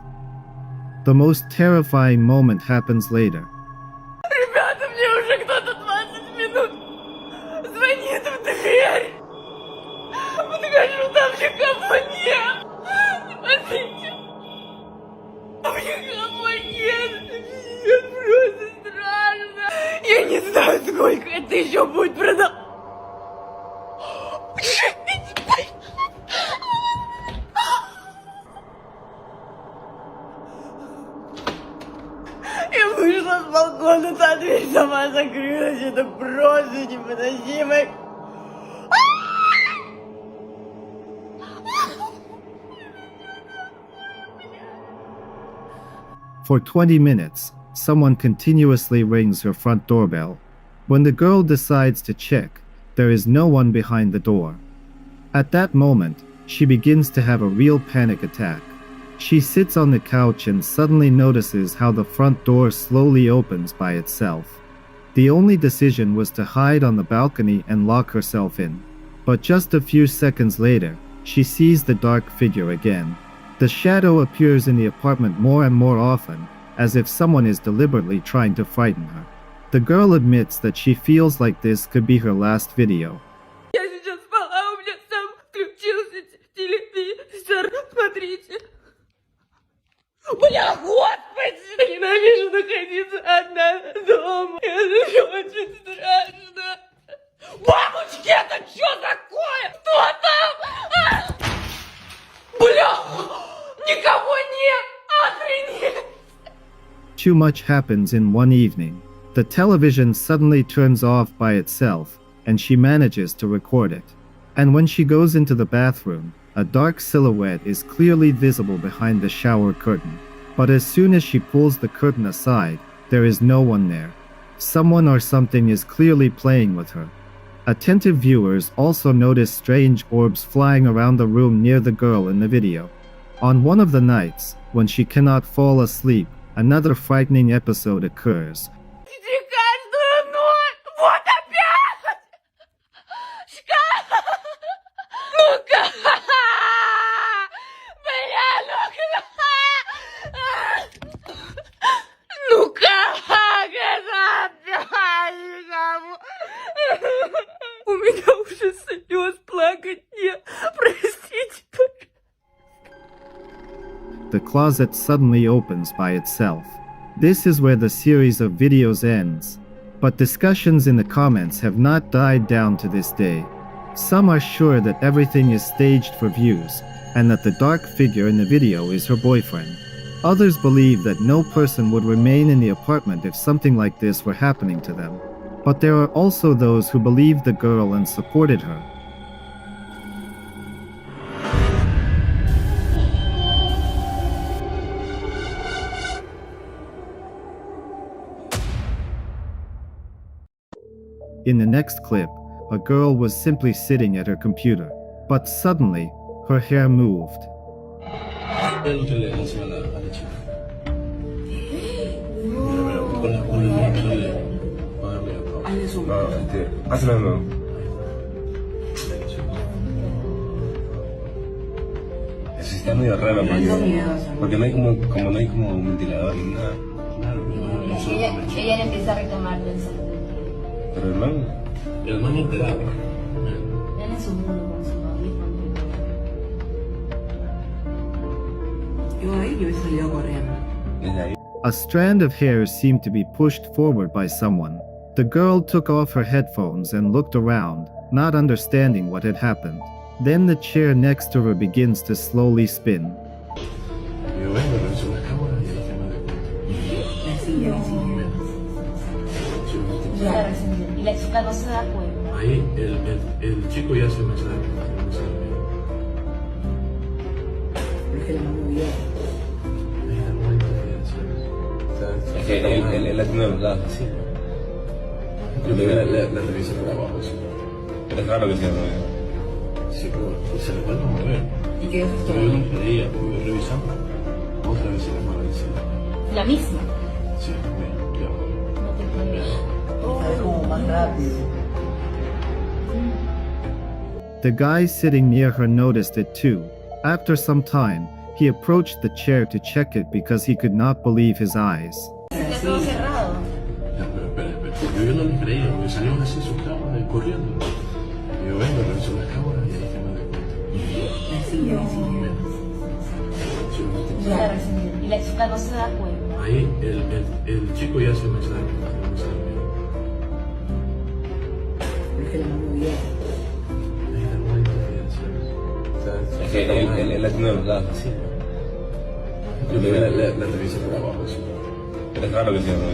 The most terrifying moment happens later. Ребята, мне уже кто-то 20 минут звонит в дверь. Подхожу, там никого нет. Смотрите. Там никого нет. Мне просто страшно. Я не знаю, сколько это еще будет продолжаться. Я вышла с балкона, та дверь сама закрылась. Это просто невыносимо. For 20 minutes, someone continuously rings her front doorbell. When the girl decides to check, there is no one behind the door. At that moment, she begins to have a real panic attack. She sits on the couch and suddenly notices how the front door slowly opens by itself. The only decision was to hide on the balcony and lock herself in. But just a few seconds later, she sees the dark figure again. The shadow appears in the apartment more and more often, as if someone is deliberately trying to frighten her. The girl admits that she feels like this could be her last video. Я сейчас спала, у меня сам включился телевизор. Смотрите. Бля, господи! Ненавижу находиться одна дома. Это очень страшно. Бабочки, это что такое? Кто там? Бля! Никого нет! Охренеть! Too much happens in one evening. The television suddenly turns off by itself, and she manages to record it. And when she goes into the bathroom, a dark silhouette is clearly visible behind the shower curtain. But as soon as she pulls the curtain aside, there is no one there. Someone or something is clearly playing with her. Attentive viewers also notice strange orbs flying around the room near the girl in the video. On one of the nights, when she cannot fall asleep, another frightening episode occurs. Каждую ночь! Вот опять! Шкаф! Ну-ка! Бля, ну-ка! Ну-ка! У меня уже слез плакать нет. Простите, пожалуйста. The closet suddenly opens by itself. This is where the series of videos ends, but discussions in the comments have not died down to this day. Some are sure that everything is staged for views, and that the dark figure in the video is her boyfriend. Others believe that no person would remain in the apartment if something like this were happening to them. But there are also those who believed the girl and supported her. In the next clip, a girl was simply sitting at her computer, but suddenly, her hair moved. está medio raro porque no hay como un ventilador ni nada. Ella le empieza a reclamar del Pero el man enterado. Él en su mundo con su audífono. Yo ahí yo hubiese salido corriendo. A strand of hair seemed to be pushed forward by someone. The girl took off her headphones and looked around, not understanding what had happened. Then the chair next to her begins to slowly spin. Yo vengo, reviso las cámaras y ahí que me doy cuenta. Y la chica no se da cuenta. Ahí el chico ya se me sale. Es que la mano bien. Es que él la tiene a los lados así. Yo le reviso por abajo, sí. Pero es raro que sea nuevo. Sí, pero se le vuelve a mover. ¿Y qué es esto? Yo no creía, porque revisando otra vez se le mueve encima. La misma. Sí, bien, ya voy. No te creo. Es como más rápido. The guy sitting near her noticed it too. After some time, he approached the chair to check it because he could not believe his eyes. Está todo cerrado. Ya, pero espera. Yo no le creía, porque salió así asustado, corriendo. Yo vengo, reviso las cámaras y ahí que me doy cuenta. Y la chica no se da cuenta. Ahí el chico ya se me sale. Es que la mano bien. Es que él la tiene a los lados así. Yo le reviso por abajo, sí. Pero es raro que sea nuevo.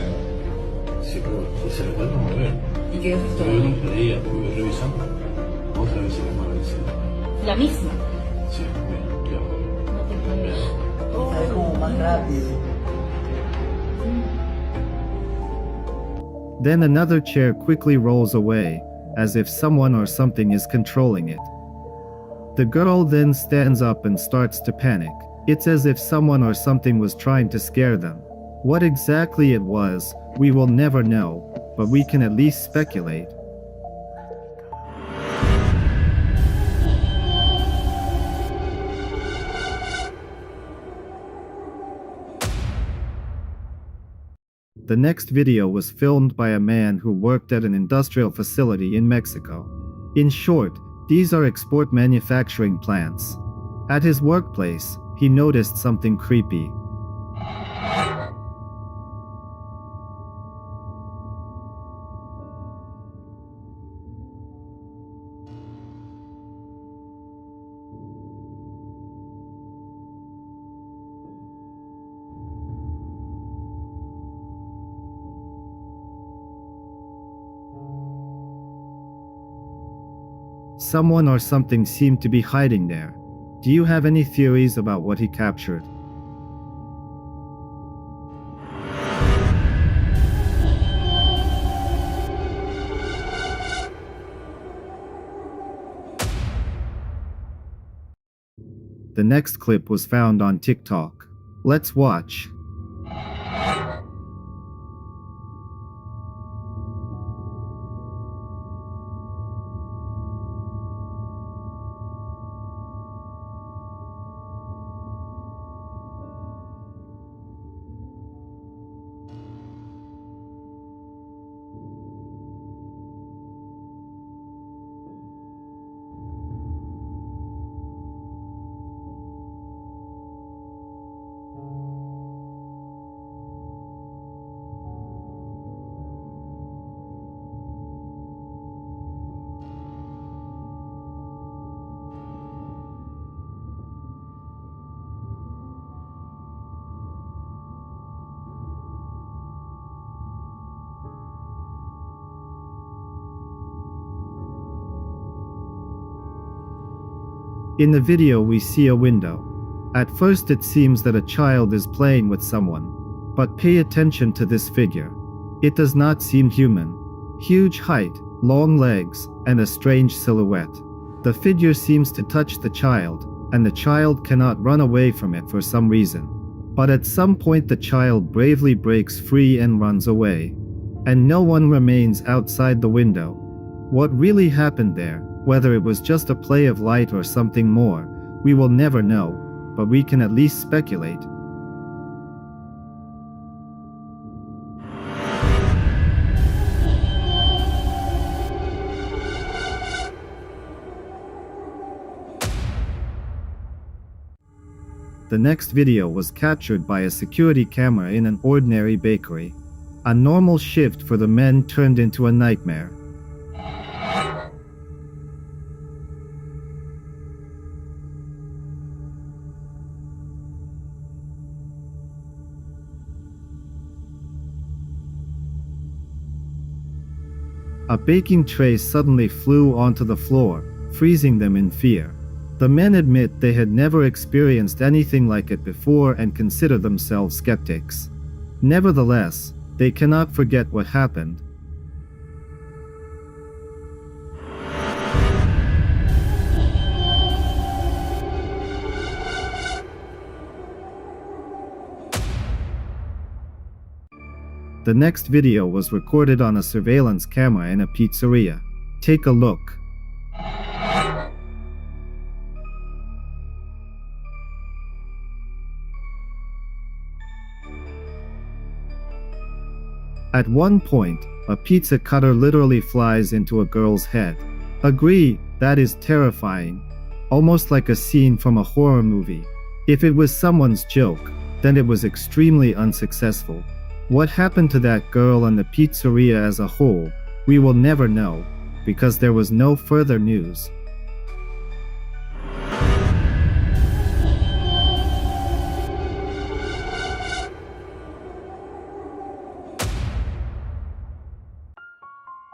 Sí, pero se le vuelve a mover. ¿Y qué es esto? Yo no creía, porque revisando otra vez se le mueve encima. La misma. Sí, bien, ya voy. No te creo. Es como más rápido. Then another chair quickly rolls away, as if someone or something is controlling it. The girl then stands up and starts to panic. It's as if someone or something was trying to scare them. What exactly it was, we will never know, but we can at least speculate. The next video was filmed by a man who worked at an industrial facility in Mexico. In short, these are export manufacturing plants. At his workplace, he noticed something creepy. Someone or something seemed to be hiding there. Do you have any theories about what he captured? The next clip was found on TikTok. Let's watch. In the video we see a window. At first it seems that a child is playing with someone, but pay attention to this figure. It does not seem human. Huge height, long legs, and a strange silhouette. The figure seems to touch the child, and the child cannot run away from it for some reason. But at some point the child bravely breaks free and runs away. And no one remains outside the window. What really happened there, whether it was just a play of light or something more, we will never know, but we can at least speculate. The next video was captured by a security camera in an ordinary bakery. A normal shift for the men turned into a nightmare. A baking tray suddenly flew onto the floor, freezing them in fear. The men admit they had never experienced anything like it before and consider themselves skeptics. Nevertheless, they cannot forget what happened. The next video was recorded on a surveillance camera in a pizzeria. Take a look. At one point, a pizza cutter literally flies into a girl's head. Agree, that is terrifying. Almost like a scene from a horror movie. If it was someone's joke, then it was extremely unsuccessful. What happened to that girl and the pizzeria as a whole, we will never know, because there was no further news.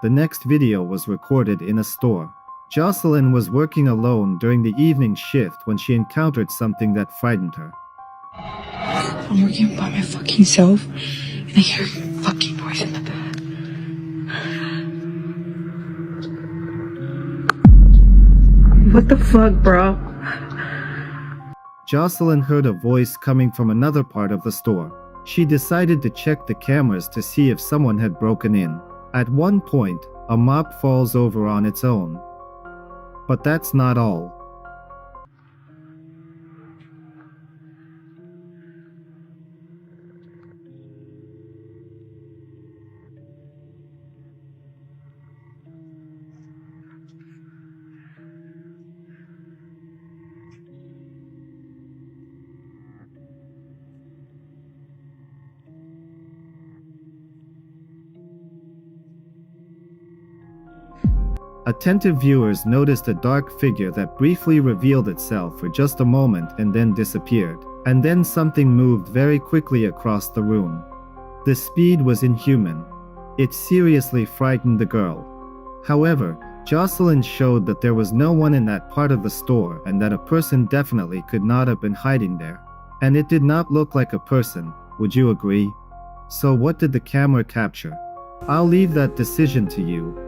The next video was recorded in a store. Jocelyn was working alone during the evening shift when she encountered something that frightened her. I'm working by my fucking self, and I hear fucking noise in the bed. What the fuck, bro? Jocelyn heard a voice coming from another part of the store. She decided to check the cameras to see if someone had broken in. At one point, a mop falls over on its own. But that's not all. Attentive viewers noticed a dark figure that briefly revealed itself for just a moment and then disappeared. And then something moved very quickly across the room. The speed was inhuman. It seriously frightened the girl. However, Jocelyn showed that there was no one in that part of the store and that a person definitely could not have been hiding there. And it did not look like a person, would you agree? So what did the camera capture? I'll leave that decision to you.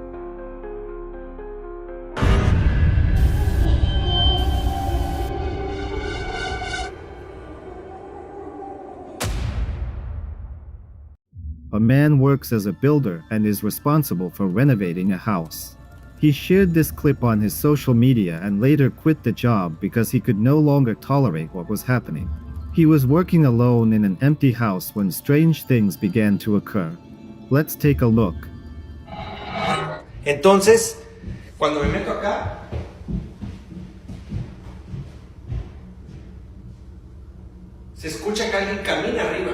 A man works as a builder and is responsible for renovating a house. He shared this clip on his social media and later quit the job because he could no longer tolerate what was happening. He was working alone in an empty house when strange things began to occur. Let's take a look. Entonces, cuando me meto acá, se escucha que alguien camina arriba.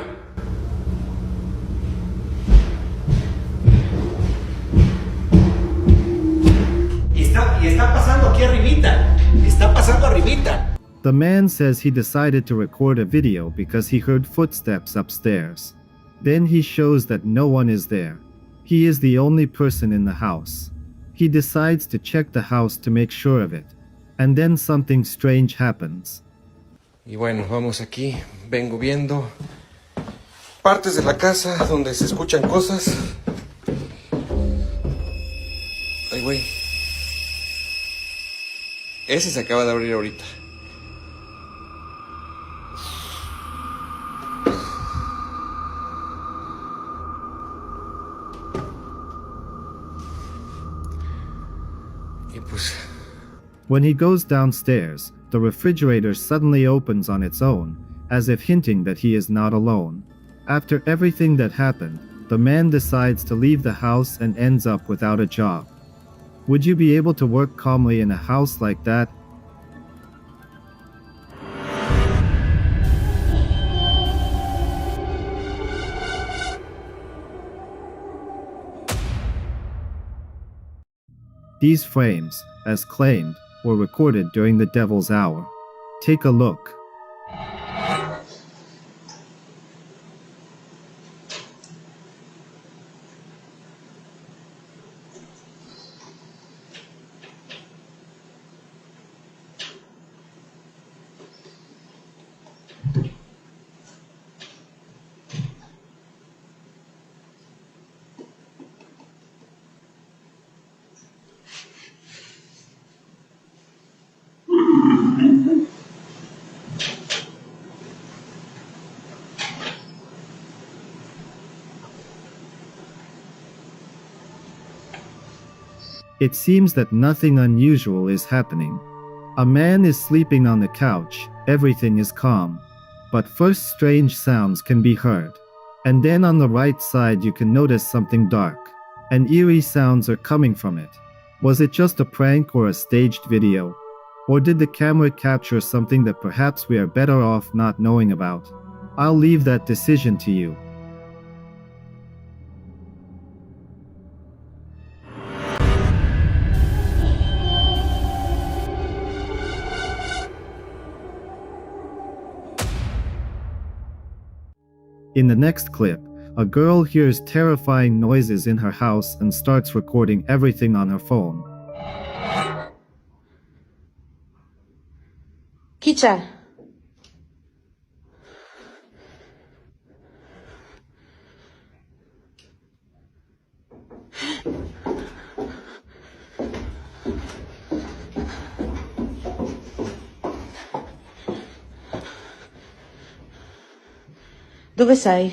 Y está pasando aquí arribita. Está pasando arribita. The man says he decided to record a video because he heard footsteps upstairs. Then he shows that no one is there. He is the only person in the house. He decides to check the house to make sure of it. And then something strange happens. Y bueno, vamos aquí. Vengo viendo partes de la casa donde se escuchan cosas. Ay, güey. Ese se acaba de abrir ahorita. Y pues... When he goes downstairs, the refrigerator suddenly opens on its own, as if hinting that he is not alone. After everything that happened, the man decides to leave the house and ends up without a job. Would you be able to work calmly in a house like that? These frames, as claimed, were recorded during the Devil's Hour. Take a look. It seems that nothing unusual is happening. A man is sleeping on the couch, everything is calm. But first strange sounds can be heard. And then on the right side you can notice something dark. And eerie sounds are coming from it. Was it just a prank or a staged video? Or did the camera capture something that perhaps we are better off not knowing about? I'll leave that decision to you. In the next clip, a girl hears terrifying noises in her house and starts recording everything on her phone. Chi c'è? Dove sei?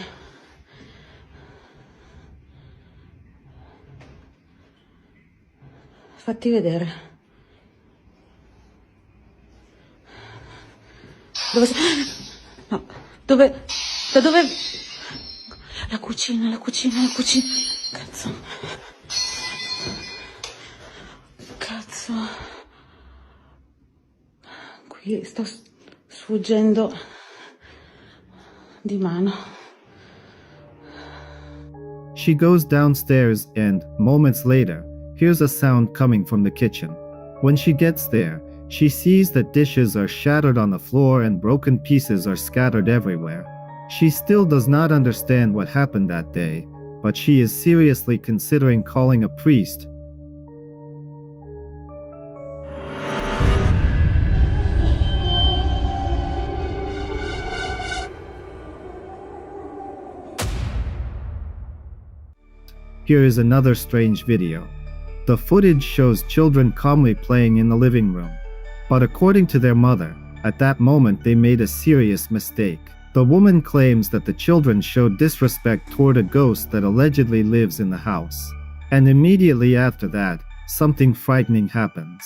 Fatti vedere. Dove sei? No, dove? Da dove? La cucina, la cucina, la cucina. Cazzo. Cazzo. Qui sto sfuggendo di mano. She goes downstairs and, moments later, hears a sound coming from the kitchen. When she gets there, she sees that dishes are shattered on the floor and broken pieces are scattered everywhere. She still does not understand what happened that day, but she is seriously considering calling a priest. Here is another strange video. The footage shows children calmly playing in the living room. But according to their mother, at that moment they made a serious mistake. The woman claims that the children showed disrespect toward a ghost that allegedly lives in the house. And immediately after that, something frightening happens.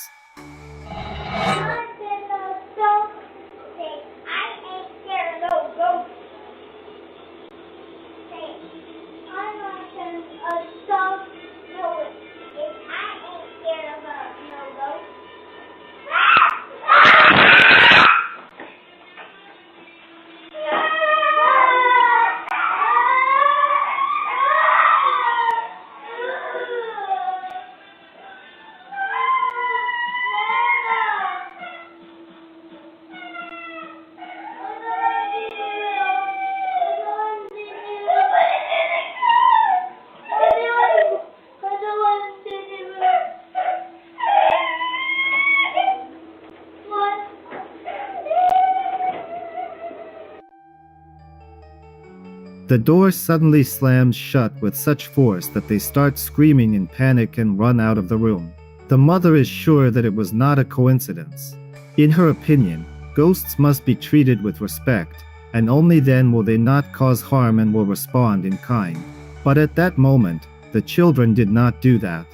The door suddenly slams shut with such force that they start screaming in panic and run out of the room. The mother is sure that it was not a coincidence. In her opinion, ghosts must be treated with respect, and only then will they not cause harm and will respond in kind. But at that moment, the children did not do that.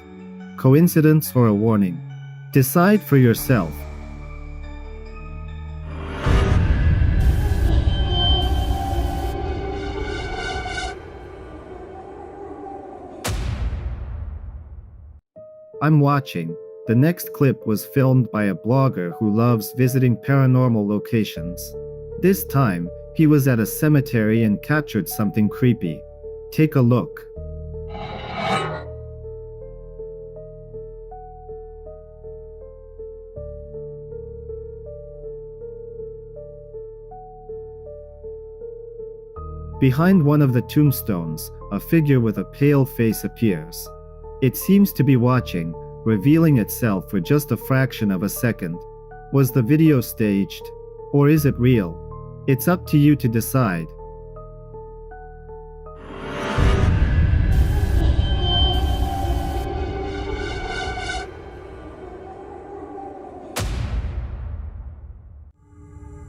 Coincidence or a warning? Decide for yourself. I'm watching. The next clip was filmed by a blogger who loves visiting paranormal locations. This time, he was at a cemetery and captured something creepy. Take a look. Behind one of the tombstones, a figure with a pale face appears. It seems to be watching, revealing itself for just a fraction of a second. Was the video staged? Or is it real? It's up to you to decide.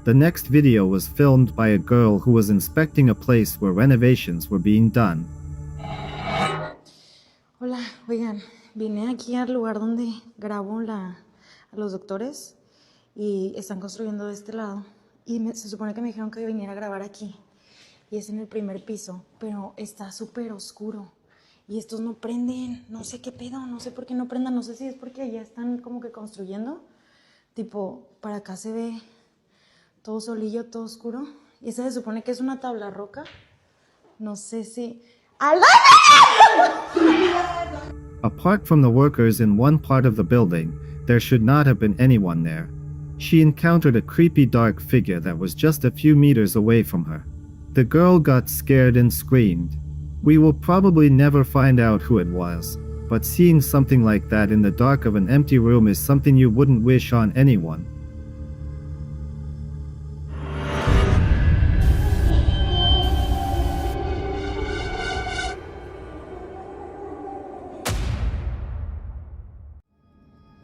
The next video was filmed by a girl who was inspecting a place where renovations were being done. Hola, oigan, vine aquí al lugar donde grabo a los doctores y están construyendo de este lado y se supone que me dijeron que viniera a grabar aquí y es en el primer piso, pero está súper oscuro y estos no prenden, no sé qué pedo, no sé por qué no prendan, no sé si es porque ya están como que construyendo, tipo, para acá se ve todo solillo, todo oscuro. Y esa se supone que es una tabla roca. No sé si... Apart from the workers in one part of the building, there should not have been anyone there. She encountered a creepy dark figure that was just a few meters away from her. The girl got scared and screamed. We will probably never find out who it was, but seeing something like that in the dark of an empty room is something you wouldn't wish on anyone.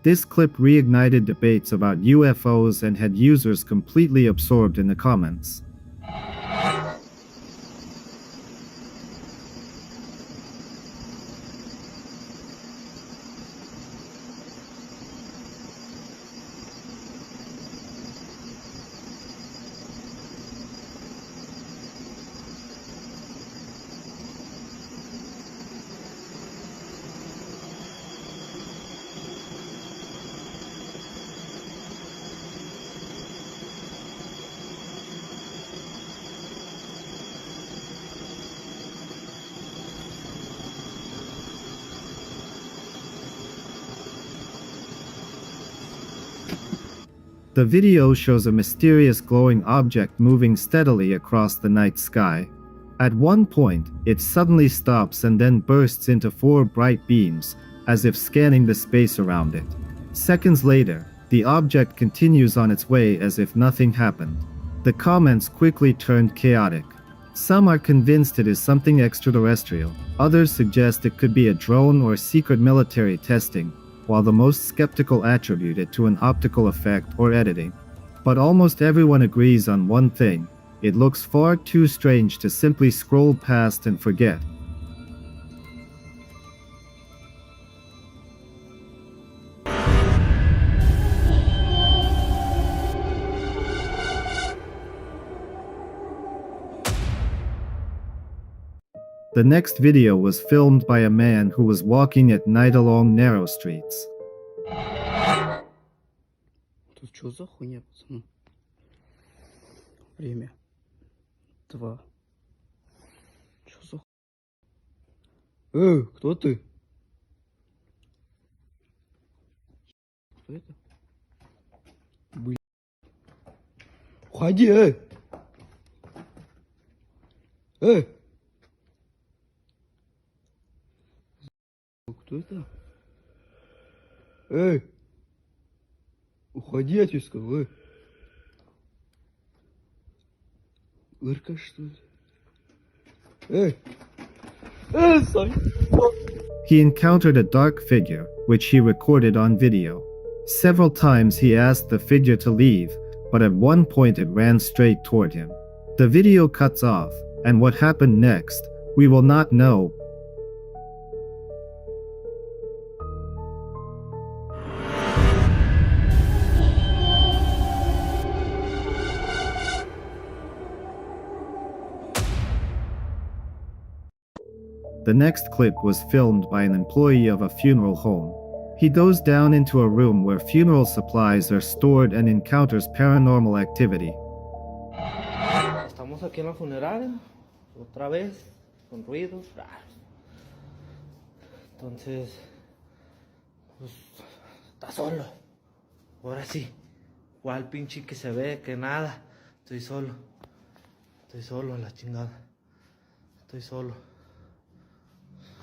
This clip reignited debates about UFOs and had users completely absorbed in the comments. The video shows a mysterious glowing object moving steadily across the night sky. At one point, it suddenly stops and then bursts into 4 bright beams, as if scanning the space around it. Seconds later, the object continues on its way as if nothing happened. The comments quickly turned chaotic. Some are convinced it is something extraterrestrial, others suggest it could be a drone or secret military testing, while the most skeptical attribute it to an optical effect or editing. But almost everyone agrees on one thing: it looks far too strange to simply scroll past and forget. The next video was filmed by a man who was walking at night along narrow streets. Тут что за хуйня, пацаны? Время 2. Что за кто ты? Кто это? Блин. Уходи, Кто это? Уходи, я тебе сказал, Ирка, что ли? Сань. He encountered a dark figure, which he recorded on video. Several times he asked the figure to leave, but at one point it ran straight toward him. The video cuts off, and what happened next, we will not know. The next clip was filmed by an employee of a funeral home. He goes down into a room where funeral supplies are stored and encounters paranormal activity. Estamos aquí en la funeraria, otra vez, con ruidos raros. Entonces, pues, está solo. Ahora sí, ¿cuál pinche que se ve? Que nada. Estoy solo a la chingada. Estoy solo.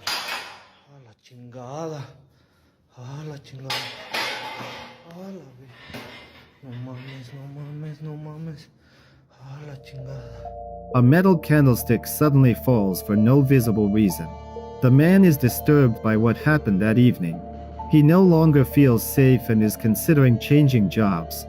A la chingada. A la chingada. A la no mames. A la chingada. A metal candlestick suddenly falls for no visible reason. The man is disturbed by what happened that evening. He no longer feels safe and is considering changing jobs.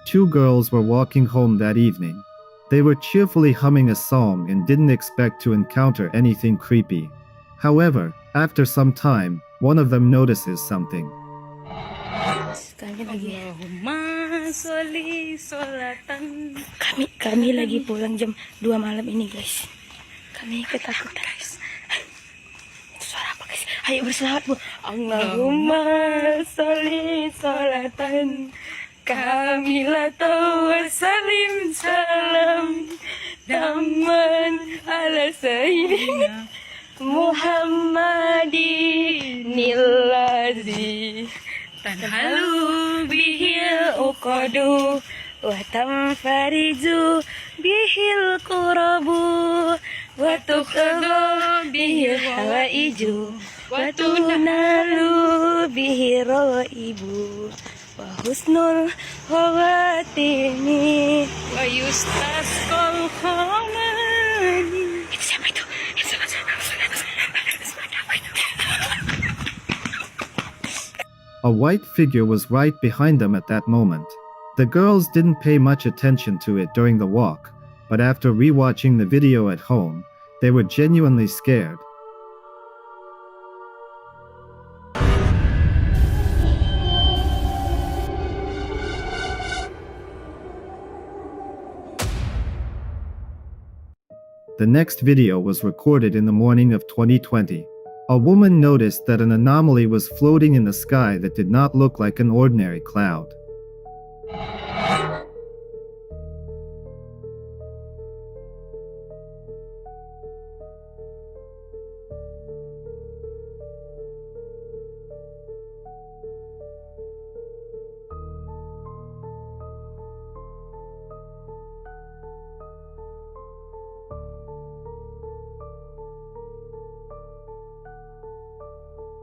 Two girls were walking home that evening. They were cheerfully humming a song and didn't expect to encounter anything creepy. However, after some time, one of them notices something. Kami lagi pulang jam 2 malam ini, guys. Kami ketakutan, guys. Itu suara apa, guys? Ayo berselawat, Bu. Allahumma sholli sholatan kamilatan wa salim salam damman ala sayyidina Muhammadin nillazi tanhalu bihil uqadu wa tanfariju bihil qurabu wa tuqadu bihil hawaiju wa tunalu bihil raibu wa husnul khawatimi wa yustasqal khamani. Itu siapa itu? A white figure was right behind them at that moment. The girls didn't pay much attention to it during the walk, but after rewatching the video at home, they were genuinely scared. The next video was recorded in the morning of 2020. A woman noticed that an anomaly was floating in the sky that did not look like an ordinary cloud.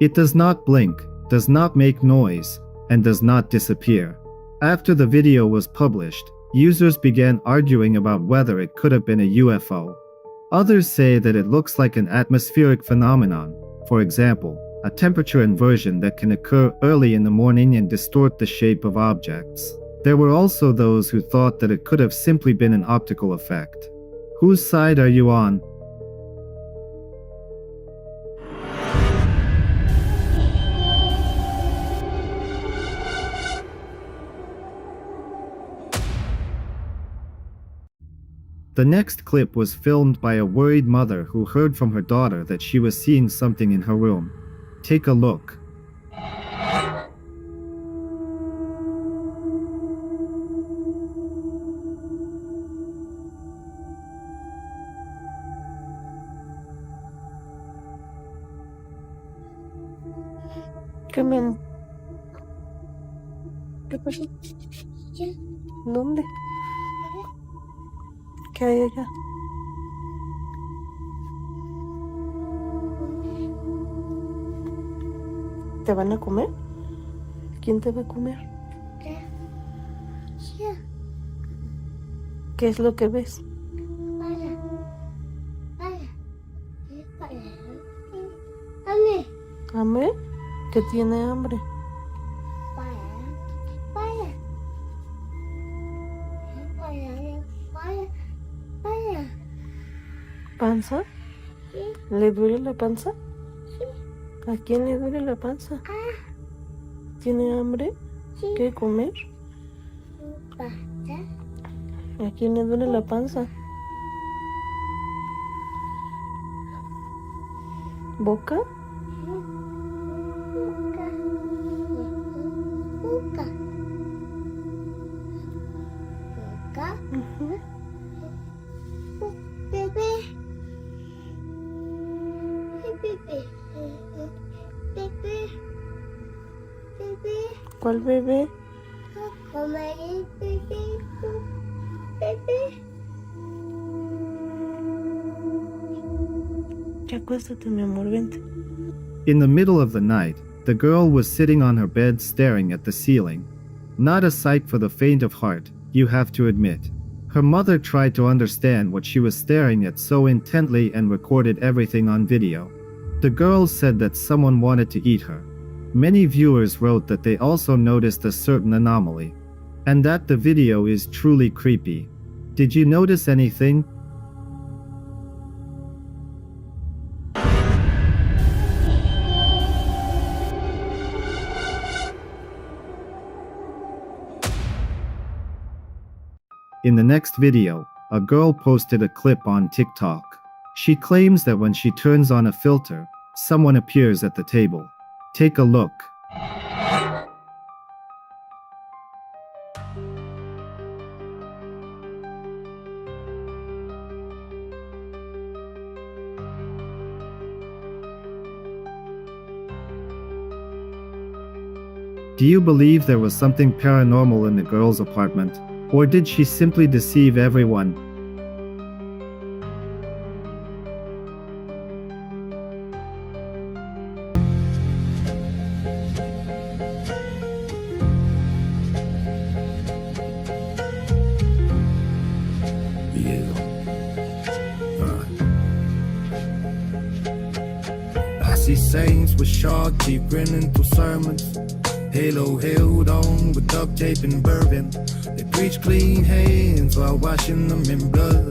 It does not blink, does not make noise, and does not disappear. After the video was published, users began arguing about whether it could have been a UFO. Others say that it looks like an atmospheric phenomenon, for example, a temperature inversion that can occur early in the morning and distort the shape of objects. There were also those who thought that it could have simply been an optical effect. Whose side are you on? The next clip was filmed by a worried mother who heard from her daughter that she was seeing something in her room. Take a look. Come in. ¿Qué pasó? ¿Dónde? ¿Qué hay allá? ¿Te van a comer? ¿Quién te va a comer? ¿Qué es lo que ves? ¿Hambre? ¿Qué tiene hambre? ¿Panza? ¿Le duele la panza? ¿A quién le duele la panza? ¿Tiene hambre? ¿Quiere comer? ¿A quién le duele la panza? ¿Boca? Ujú. ¿Cuál bebé? Ya acuéstate, mi amor, vente. In the middle of the night, the girl was sitting on her bed staring at the ceiling. Not a sight for the faint of heart, you have to admit. Her mother tried to understand what she was staring at so intently and recorded everything on video. The girl said that someone wanted to eat her. Many viewers wrote that they also noticed a certain anomaly, and that the video is truly creepy. Did you notice anything? In the next video, a girl posted a clip on TikTok. She claims that when she turns on a filter, someone appears at the table. Take a look. Do you believe there was something paranormal in the girl's apartment? Or did she simply deceive everyone? I see saints with shark teeth grinning through sermons. Halo held on with duct tape and bourbon. They preach clean hands while washing them in blood.